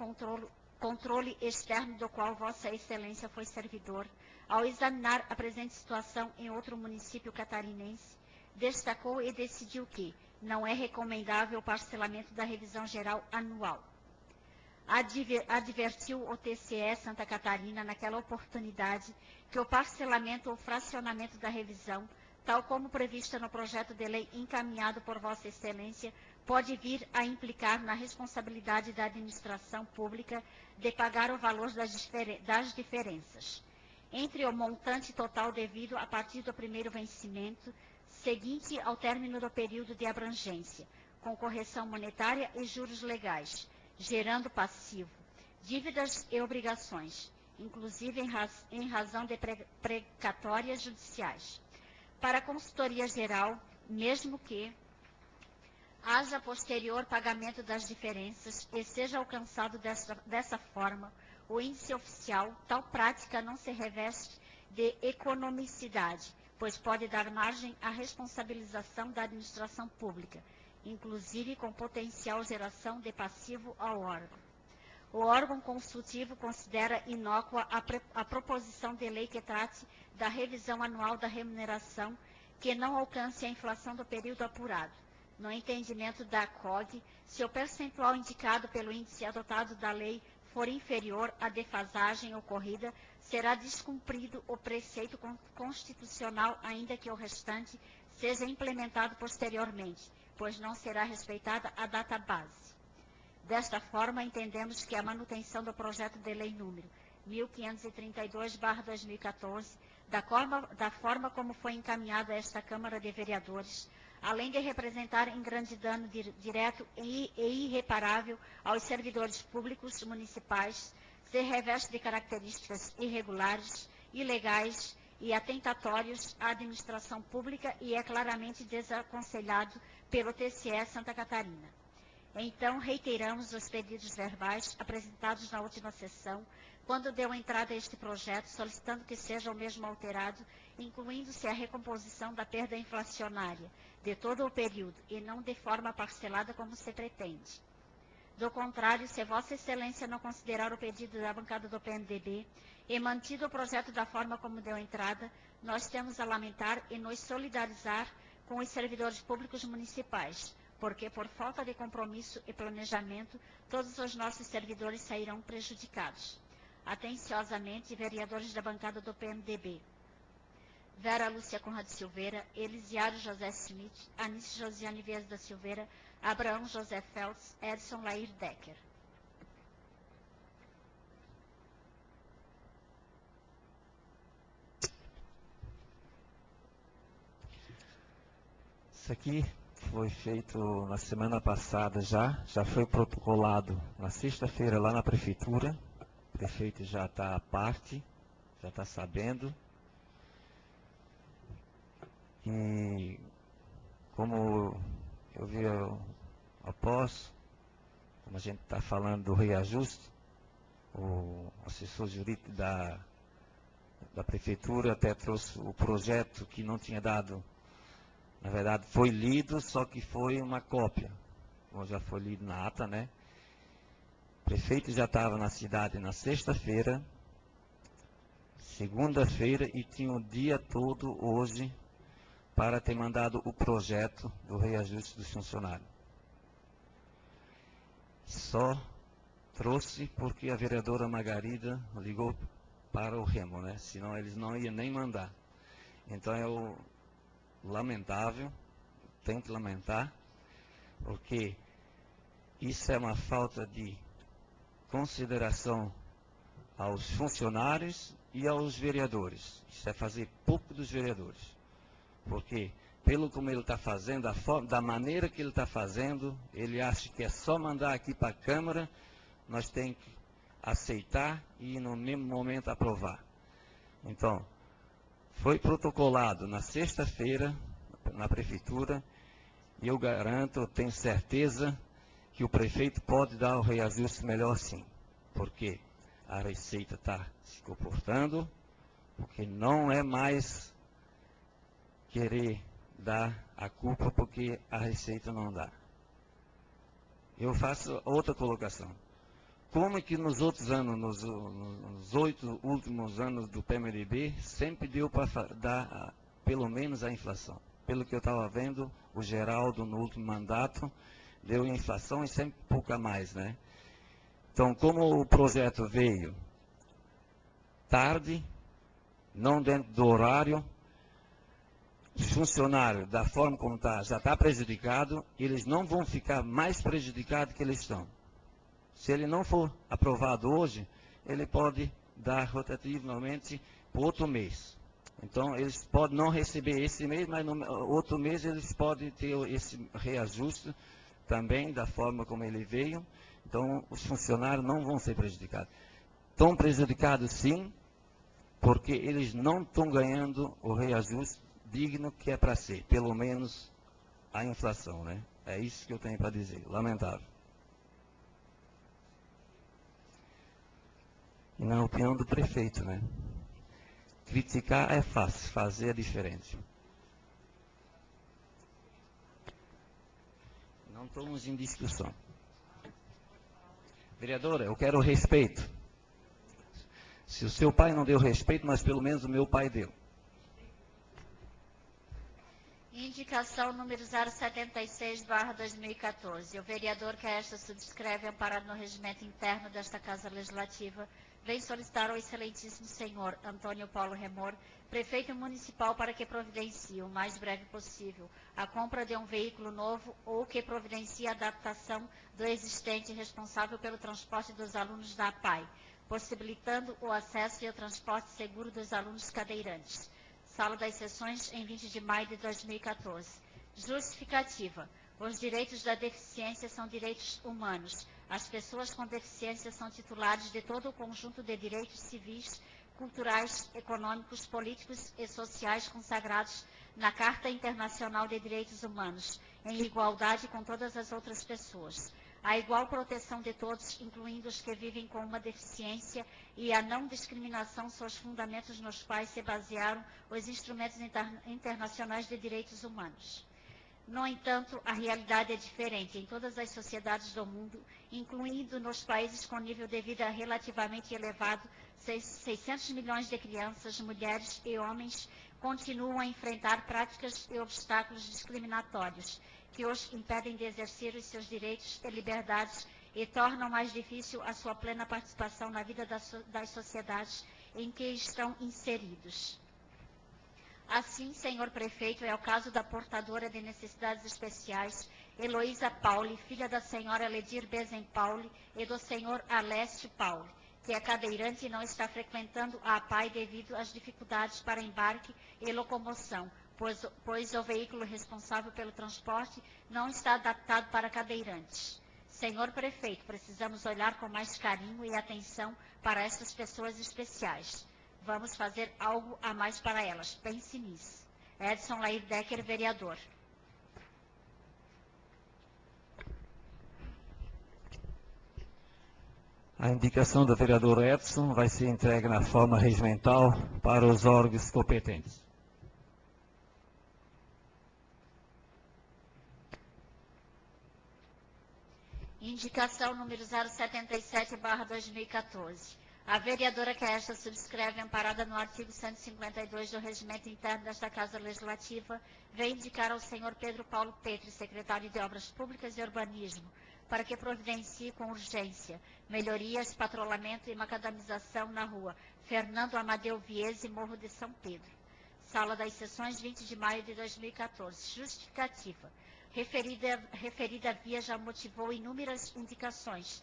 controle externo do qual Vossa Excelência foi servidor, ao examinar a presente situação em outro município catarinense, destacou e decidiu que não é recomendável o parcelamento da revisão geral anual. Advertiu o TCE Santa Catarina, naquela oportunidade, que o parcelamento ou fracionamento da revisão, tal como prevista no projeto de lei encaminhado por Vossa Excelência, pode vir a implicar na responsabilidade da administração pública de pagar o valor das diferenças entre o montante total devido a partir do primeiro vencimento, seguinte ao término do período de abrangência, com correção monetária e juros legais, gerando passivo, dívidas e obrigações, inclusive em razão de precatórias judiciais. Para a consultoria geral, mesmo que haja posterior pagamento das diferenças e seja alcançado dessa forma o índice oficial, tal prática não se reveste de economicidade, pois pode dar margem à responsabilização da administração pública, inclusive com potencial geração de passivo ao órgão. O órgão consultivo considera inócua a proposição de lei que trate da revisão anual da remuneração que não alcance a inflação do período apurado. No entendimento da COG, se o percentual indicado pelo índice adotado da lei for inferior à defasagem ocorrida, será descumprido o preceito constitucional, ainda que o restante seja implementado posteriormente, pois não será respeitada a data base. Desta forma, entendemos que a manutenção do projeto de lei número 1532/2014, da forma como foi encaminhado a esta Câmara de Vereadores, além de representar em grande dano direto e irreparável aos servidores públicos municipais, se reveste de características irregulares, ilegais e atentatórios à administração pública e é claramente desaconselhado pelo TCE Santa Catarina. Então, reiteramos os pedidos verbais apresentados na última sessão, quando deu entrada a este projeto, solicitando que seja o mesmo alterado, incluindo-se a recomposição da perda inflacionária de todo o período e não de forma parcelada como se pretende. Do contrário, se Vossa Excelência não considerar o pedido da bancada do PMDB e mantido o projeto da forma como deu entrada, nós temos a lamentar e nos solidarizar com os servidores públicos municipais, porque por falta de compromisso e planejamento, todos os nossos servidores sairão prejudicados. Atenciosamente, vereadores da bancada do PMDB. Vera Lúcia Conrad Silveira, Elisiário José Schmidt, Anice Josiane Vieira da Silveira, Abraão José Feltz, Edson Lair Decker. Isso aqui foi feito na semana passada já foi protocolado na sexta-feira lá na prefeitura. O prefeito já está à parte, já está sabendo. E como eu vi após, como a gente está falando do reajuste, o assessor jurídico da prefeitura até trouxe o projeto que não tinha dado, na verdade foi lido, só que foi uma cópia, como já foi lido na ata, né? O prefeito já estava na cidade na sexta-feira, segunda-feira e tinha o dia todo hoje para ter mandado o projeto do reajuste dos funcionários. Só trouxe porque a vereadora Margarida ligou para o Remo, né? Senão eles não iam nem mandar. Então é lamentável, tenho que lamentar, porque isso é uma falta de consideração aos funcionários e aos vereadores. Isso é fazer pouco dos vereadores. Porque, pelo como ele está fazendo, da maneira que ele está fazendo, ele acha que é só mandar aqui para a Câmara, nós temos que aceitar e no mesmo momento aprovar. Então, foi protocolado na sexta-feira, na Prefeitura, e eu garanto, eu tenho certeza que o prefeito pode dar o reajuste melhor sim. Porque a Receita está se comportando, porque não é mais querer dar a culpa porque a Receita não dá. Eu faço outra colocação. Como é que nos outros anos, nos 8 últimos anos do PMDB, sempre deu para dar pelo menos a inflação? Pelo que eu estava vendo, o Geraldo no último mandato deu inflação e sempre pouca mais, né? Então, como o projeto veio tarde, não dentro do horário, os funcionários, da forma como está, já está prejudicado, eles não vão ficar mais prejudicados que eles estão. Se ele não for aprovado hoje, ele pode dar rotativamente para outro mês. Então, eles podem não receber esse mês, mas no outro mês eles podem ter esse reajuste também, da forma como ele veio. Então, os funcionários não vão ser prejudicados. Estão prejudicados sim, porque eles não estão ganhando o reajuste digno que é para ser, pelo menos a inflação, né? É isso que eu tenho para dizer, lamentável. E na opinião do prefeito, né? Criticar é fácil, fazer é diferente. Não estamos em discussão. Vereadora, eu quero respeito. Se o seu pai não deu respeito, mas pelo menos o meu pai deu. Indicação número 076/2014. O vereador que a esta subscreve, amparado no regimento interno desta Casa Legislativa, vem solicitar ao excelentíssimo senhor Antônio Paulo Remor, prefeito municipal, para que providencie o mais breve possível a compra de um veículo novo ou que providencie a adaptação do existente responsável pelo transporte dos alunos da APAE, possibilitando o acesso e o transporte seguro dos alunos cadeirantes. Sala das Sessões, em 20 de maio de 2014. Justificativa. Os direitos da deficiência são direitos humanos. As pessoas com deficiência são titulares de todo o conjunto de direitos civis, culturais, econômicos, políticos e sociais consagrados na Carta Internacional de Direitos Humanos, em igualdade com todas as outras pessoas. A igual proteção de todos, incluindo os que vivem com uma deficiência, e a não discriminação são os fundamentos nos quais se basearam os instrumentos internacionais de direitos humanos. No entanto, a realidade é diferente em todas as sociedades do mundo, incluindo nos países com nível de vida relativamente elevado. 600 milhões de crianças, mulheres e homens continuam a enfrentar práticas e obstáculos discriminatórios que os impedem de exercer os seus direitos e liberdades e tornam mais difícil a sua plena participação na vida das sociedades em que estão inseridos. Assim, senhor prefeito, é o caso da portadora de necessidades especiais, Heloísa Pauli, filha da senhora Ledir Bezen Pauli e do senhor Alessio Pauli, que é cadeirante e não está frequentando a APAE devido às dificuldades para embarque e locomoção, pois o veículo responsável pelo transporte não está adaptado para cadeirantes. Senhor prefeito, precisamos olhar com mais carinho e atenção para essas pessoas especiais. Vamos fazer algo a mais para elas. Pense nisso. Edson Lair Decker, vereador. A indicação do vereador Edson vai ser entregue na forma regimental para os órgãos competentes. Indicação número 077/2014. A vereadora que a esta subscreve, amparada no artigo 152 do Regimento Interno desta Casa Legislativa, vem indicar ao senhor Pedro Paulo Petri, secretário de Obras Públicas e Urbanismo, para que providencie com urgência melhorias, patrulhamento e macadamização na rua Fernando Amadeu Viese, Morro de São Pedro. Sala das Sessões, 20 de maio de 2014. Justificativa. Referida via já motivou inúmeras indicações,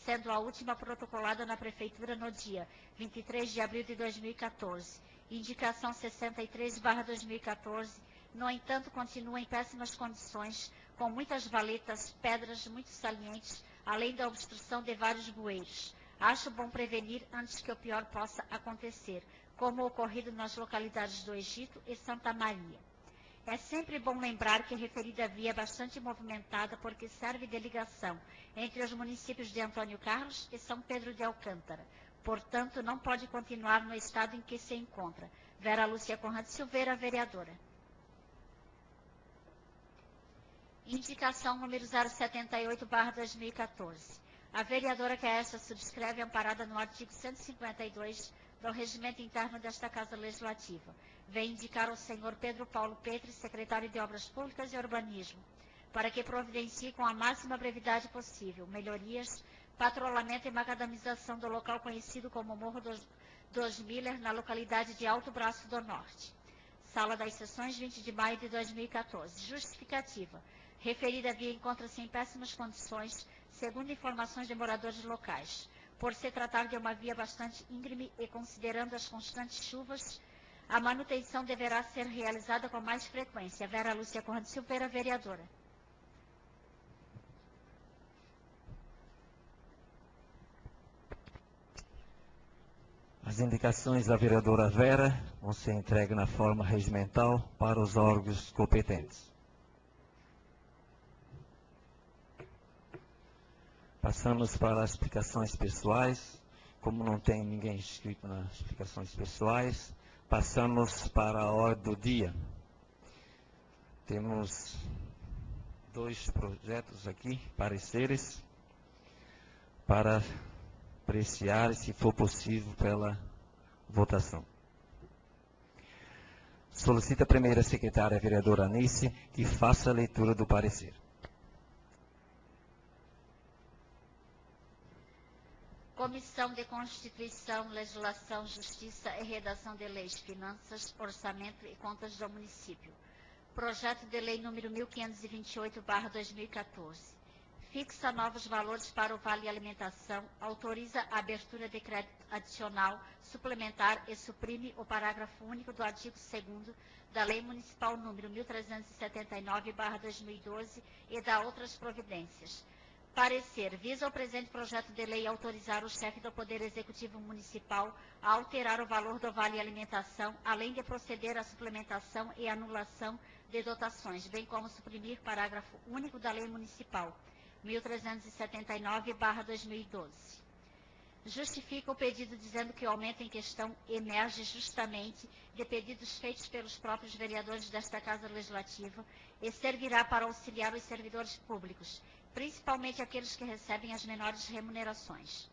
sendo a última protocolada na Prefeitura no dia 23 de abril de 2014. Indicação 63/2014, no entanto, continua em péssimas condições, com muitas valetas, pedras muito salientes, além da obstrução de vários bueiros. Acho bom prevenir antes que o pior possa acontecer, como o ocorrido nas localidades do Egito e Santa Maria. É sempre bom lembrar que a referida via é bastante movimentada porque serve de ligação entre os municípios de Antônio Carlos e São Pedro de Alcântara. Portanto, não pode continuar no estado em que se encontra. Vera Lúcia Conrado Silveira, vereadora. Indicação número 078/2014. A vereadora Caessa subscreve amparada no artigo 152 do Regimento Interno desta Casa Legislativa. Vem indicar ao senhor Pedro Paulo Petri, secretário de Obras Públicas e Urbanismo, para que providencie com a máxima brevidade possível melhorias, patrulhamento e macadamização do local conhecido como Morro dos Miller, na localidade de Alto Braço do Norte. Sala das Sessões, 20 de maio de 2014. Justificativa. Referida via encontra-se em péssimas condições, segundo informações de moradores locais. Por se tratar de uma via bastante íngreme e considerando as constantes chuvas, a manutenção deverá ser realizada com mais frequência. Vera Lúcia Conrado Silveira, vereadora. As indicações da vereadora Vera vão ser entregues na forma regimental para os órgãos competentes. Passamos para as explicações pessoais. Como não tem ninguém inscrito nas explicações pessoais, passamos para a ordem do dia. Temos 2 projetos aqui, pareceres, para apreciar, se for possível, pela votação. Solicita a primeira secretária, a vereadora Anice, que faça a leitura do parecer. Comissão de Constituição, Legislação, Justiça e Redação de Leis, Finanças, Orçamento e Contas do Município. Projeto de Lei número 1528/2014. Fixa novos valores para o Vale Alimentação, autoriza a abertura de crédito adicional, suplementar e suprime o parágrafo único do artigo 2º da Lei Municipal número 1379/2012 e dá outras providências. Parecer. Visa o presente projeto de lei autorizar o chefe do Poder Executivo Municipal a alterar o valor do Vale Alimentação, além de proceder à suplementação e anulação de dotações, bem como suprimir parágrafo único da Lei Municipal 1379/2012. Justifica o pedido dizendo que o aumento em questão emerge justamente de pedidos feitos pelos próprios vereadores desta Casa Legislativa e servirá para auxiliar os servidores públicos, principalmente aqueles que recebem as menores remunerações.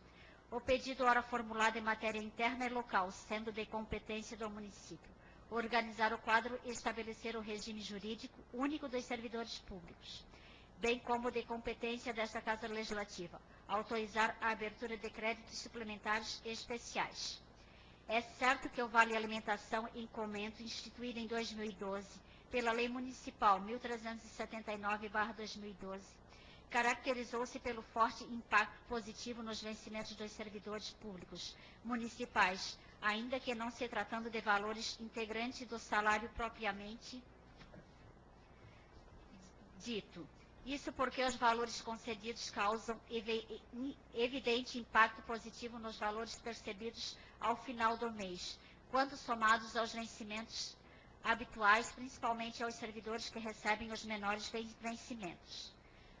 O pedido ora formulado em matéria interna e local, sendo de competência do município, organizar o quadro e estabelecer o regime jurídico único dos servidores públicos, bem como de competência desta Casa Legislativa, autorizar a abertura de créditos suplementares especiais. É certo que o Vale Alimentação em Comento, instituído em 2012 pela Lei Municipal 1379/2012, caracterizou-se pelo forte impacto positivo nos vencimentos dos servidores públicos municipais, ainda que não se tratando de valores integrantes do salário propriamente dito. Isso porque os valores concedidos causam evidente impacto positivo nos valores percebidos ao final do mês, quando somados aos vencimentos habituais, principalmente aos servidores que recebem os menores vencimentos.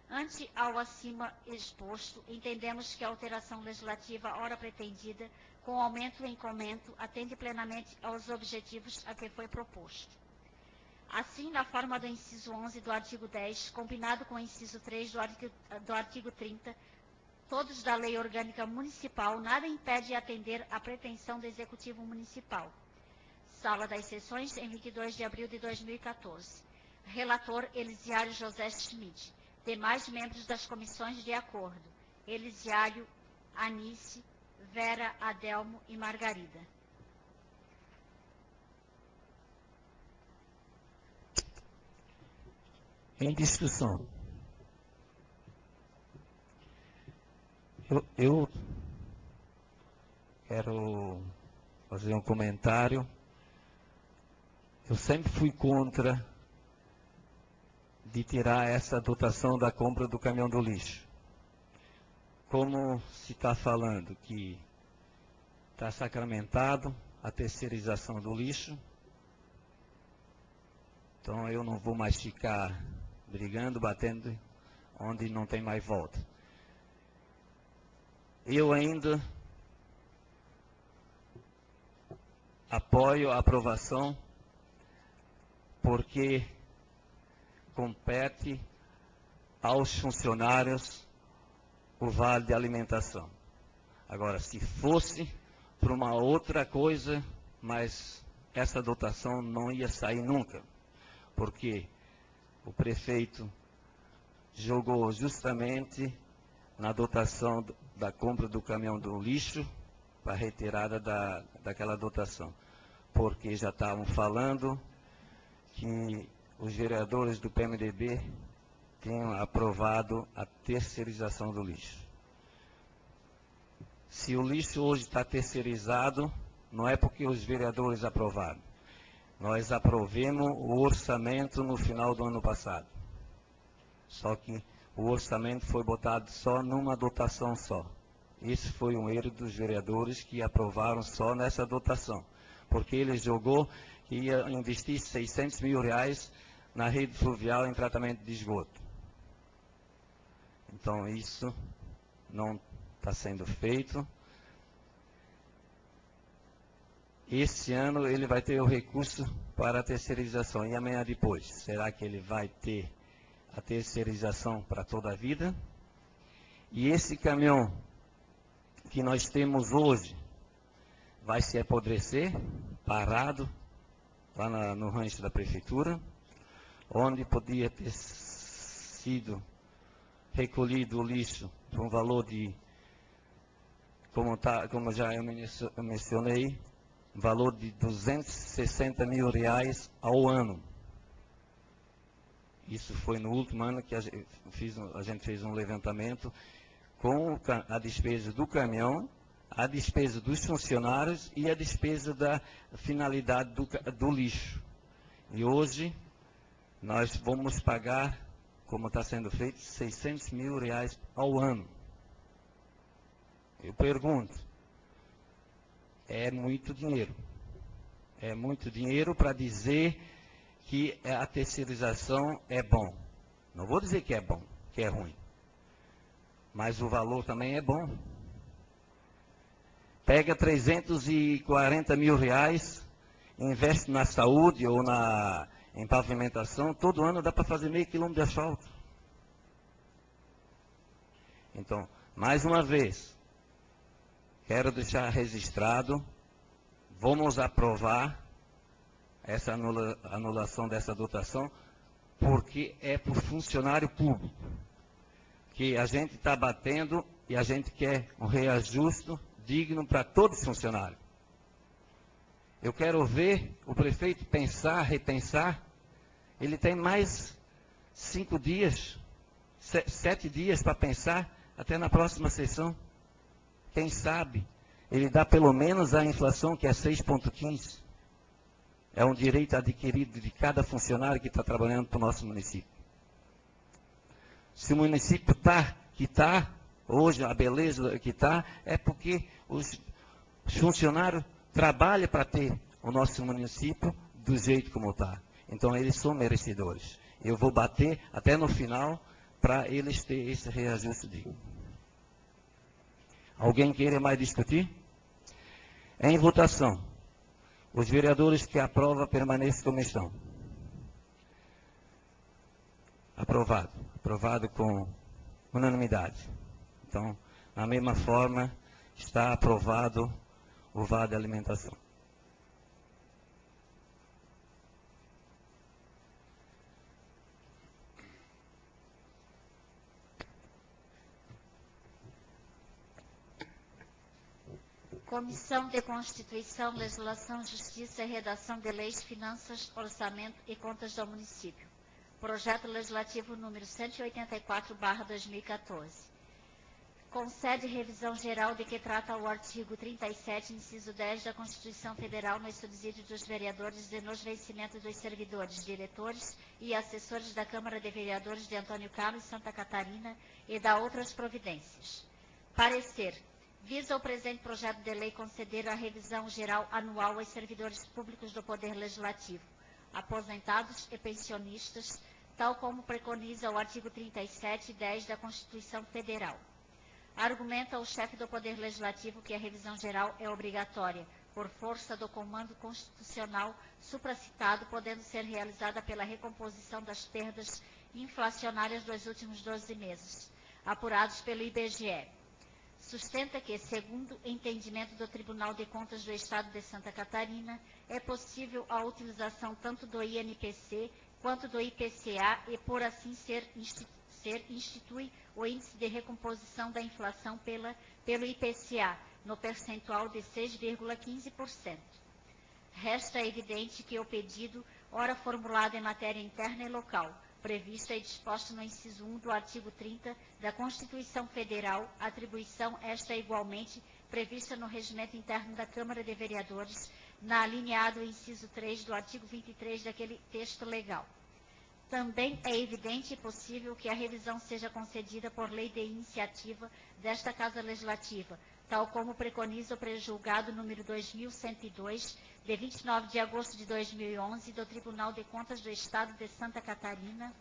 Ante ao acima exposto, entendemos que a alteração legislativa ora pretendida, com aumento em comento, atende plenamente aos objetivos a que foi proposto. Assim, na forma do inciso 11 do artigo 10, combinado com o inciso 3 do artigo 30, todos da Lei Orgânica Municipal, nada impede atender à pretensão do Executivo Municipal. Sala das Sessões, em 22 de abril de 2014. Relator Elisiário José Schmidt. Demais membros das comissões de acordo: Elisiário, Anice, Vera, Adelmo e Margarida. Em discussão. Eu quero fazer um comentário. Eu sempre fui contra de tirar essa dotação da compra do caminhão do lixo. Como se está falando que está sacramentado a terceirização do lixo, então eu não vou mais ficar brigando, batendo onde não tem mais volta. Eu ainda apoio a aprovação porque compete aos funcionários o vale de alimentação. Agora, se fosse para uma outra coisa, mas essa dotação não ia sair nunca, porque o prefeito jogou justamente na dotação da compra do caminhão do lixo para a retirada daquela dotação, porque já estavam falando que os vereadores do PMDB tinham aprovado a terceirização do lixo. Se o lixo hoje está terceirizado, não é porque os vereadores aprovaram. Nós aprovemos o orçamento no final do ano passado. Só que o orçamento foi botado só numa dotação só. Isso foi um erro dos vereadores que aprovaram só nessa dotação. Porque ele jogou que ia investir 600 mil reais na rede fluvial em tratamento de esgoto. Então isso não está sendo feito. Esse ano ele vai ter o recurso para a terceirização. E amanhã depois, será que ele vai ter a terceirização para toda a vida? E esse caminhão que nós temos hoje vai se apodrecer, parado, lá no rancho da prefeitura, onde podia ter sido recolhido o lixo por um valor de, como já eu mencionei, valor de 260 mil reais ao ano. Isso foi no último ano que a gente fez um levantamento com a despesa do caminhão, a despesa dos funcionários e a despesa da finalidade do lixo. E hoje nós vamos pagar, como está sendo feito, 600 mil reais ao ano. Eu pergunto, é muito dinheiro. É muito dinheiro para dizer que a terceirização é bom. Não vou dizer que é bom, que é ruim. Mas o valor também é bom. Pega 340 mil reais, investe na saúde ou em pavimentação, todo ano dá para fazer meio quilômetro de asfalto. Então, mais uma vez, quero deixar registrado, vamos aprovar essa anulação dessa dotação, porque é para o funcionário público, que a gente está batendo e a gente quer um reajuste digno para todos os funcionários. Eu quero ver o prefeito pensar, repensar. Ele tem mais 5 dias, 7 dias para pensar, até na próxima sessão. Quem sabe ele dá pelo menos a inflação, que é 6,15. É um direito adquirido de cada funcionário que está trabalhando para o nosso município. Se o município está, hoje a beleza que está, é porque os funcionários trabalham para ter o nosso município do jeito como está. Então eles são merecedores. Eu vou bater até no final para eles terem esse reajuste digno. Alguém queira mais discutir? Em votação. Os vereadores que aprovam permaneçam como estão. Aprovado. Aprovado com unanimidade. Então, da mesma forma, está aprovado o vale de alimentação. Comissão de Constituição, Legislação, Justiça e Redação de Leis, Finanças, Orçamento e Contas do Município. Projeto Legislativo número 184/2014. concede revisão geral de que trata o artigo 37, inciso 10 da Constituição Federal no subsídio dos vereadores e nos vencimentos dos servidores, diretores e assessores da Câmara de Vereadores de Antônio Carlos, Santa Catarina e dá outras providências. Parecer. Visa o presente projeto de lei conceder a revisão geral anual aos servidores públicos do Poder Legislativo, aposentados e pensionistas, tal como preconiza o artigo 37 e 10 da Constituição Federal. Argumenta o chefe do Poder Legislativo que a revisão geral é obrigatória, por força do comando constitucional supracitado, podendo ser realizada pela recomposição das perdas inflacionárias dos últimos 12 meses, apurados pelo IBGE. Sustenta que, segundo entendimento do Tribunal de Contas do Estado de Santa Catarina, é possível a utilização tanto do INPC quanto do IPCA e, por assim institui o índice de recomposição da inflação pelo IPCA, no percentual de 6,15%. Resta evidente que o pedido, ora formulado em matéria interna e local, prevista e disposta no inciso 1 do artigo 30 da Constituição Federal, atribuição esta igualmente prevista no regimento interno da Câmara de Vereadores, na alínea A do inciso 3 do artigo 23 daquele texto legal. Também é evidente e possível que a revisão seja concedida por lei de iniciativa desta Casa Legislativa, tal como preconiza o prejulgado número 2102, de 29 de agosto de 2011, do Tribunal de Contas do Estado de Santa Catarina.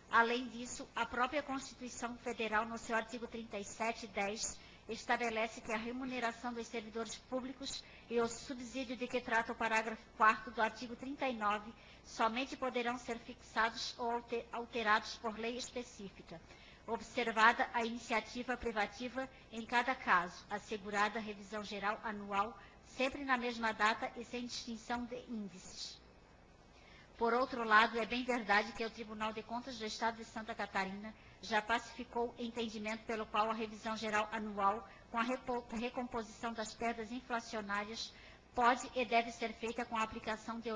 Além disso, a própria Constituição Federal, no seu artigo 37 e 10, estabelece que a remuneração dos servidores públicos e o subsídio de que trata o parágrafo 4º do artigo 39 somente poderão ser fixados ou alterados por lei específica, observada a iniciativa privativa em cada caso, assegurada a revisão geral anual, sempre na mesma data e sem distinção de índices. Por outro lado, é bem verdade que o Tribunal de Contas do Estado de Santa Catarina já pacificou entendimento pelo qual a revisão geral anual, com a recomposição das perdas inflacionárias, pode e deve ser feita com a aplicação de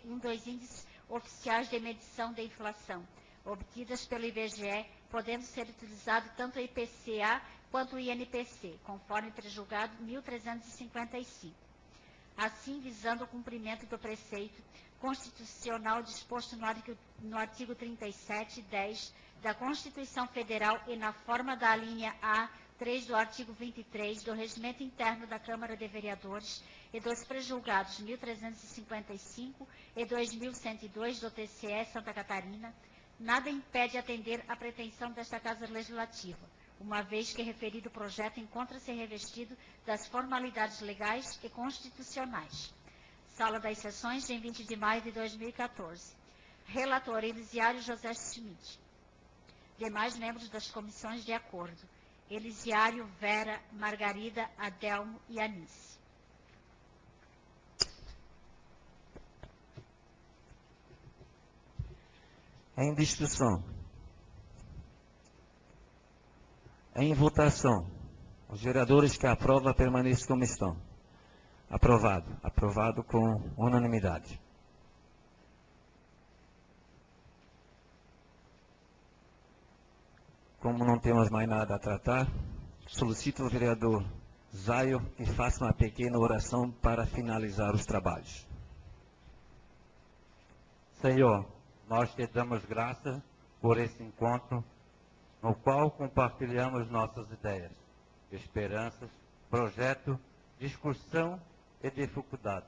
um dos índices oficiais de medição de inflação, obtidas pelo IBGE, podendo ser utilizado tanto o IPCA quanto o INPC, conforme prejulgado 1355. Assim, visando o cumprimento do preceito constitucional disposto no artigo 37 e 10 da Constituição Federal e na forma da alínea A3 do artigo 23 do Regimento Interno da Câmara de Vereadores e dos prejulgados 1355 e 2102 do TCE Santa Catarina, nada impede atender à pretensão desta Casa Legislativa, uma vez que referido projeto encontra-se revestido das formalidades legais e constitucionais. Sala das Sessões, de 20 de maio de 2014. Relator Elisiário José Schmidt. Demais membros das comissões de acordo: Elisiário, Vera, Margarida, Adelmo e Anice. Em discussão. Em votação. Os vereadores que aprovam permaneçam como estão. Aprovado. Aprovado com unanimidade. Como não temos mais nada a tratar, solicito ao vereador Zaio que faça uma pequena oração para finalizar os trabalhos. Senhor, nós te damos graças por esse encontro, no qual compartilhamos nossas ideias, esperanças, projeto, discussão e dificuldade,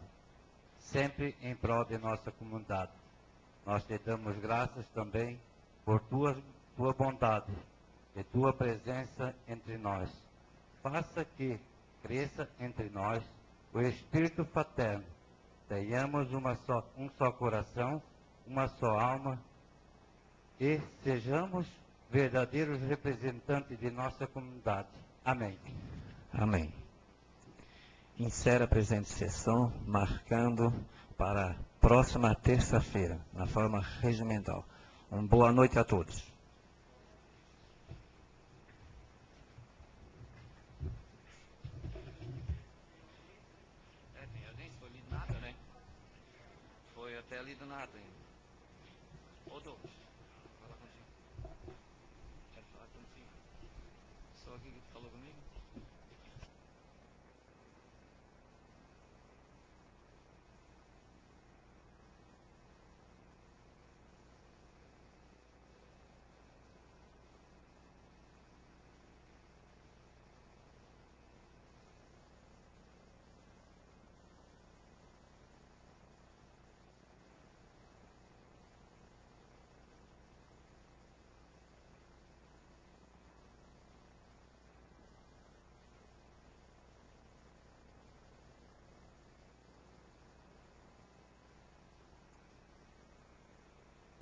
sempre em prol de nossa comunidade. Nós te damos graças também por tua bondade e tua presença entre nós. Faça que cresça entre nós o espírito fraterno, tenhamos um só coração, uma só alma e sejamos verdadeiros representantes de nossa comunidade. Amém. Amém. Encerra a presente sessão, marcando para a próxima terça-feira, na forma regimental. Uma boa noite a todos. Foi até lido nada ainda. Ô, Douglas, fala contigo. Quero falar contigo. pessoa aqui que falou comigo?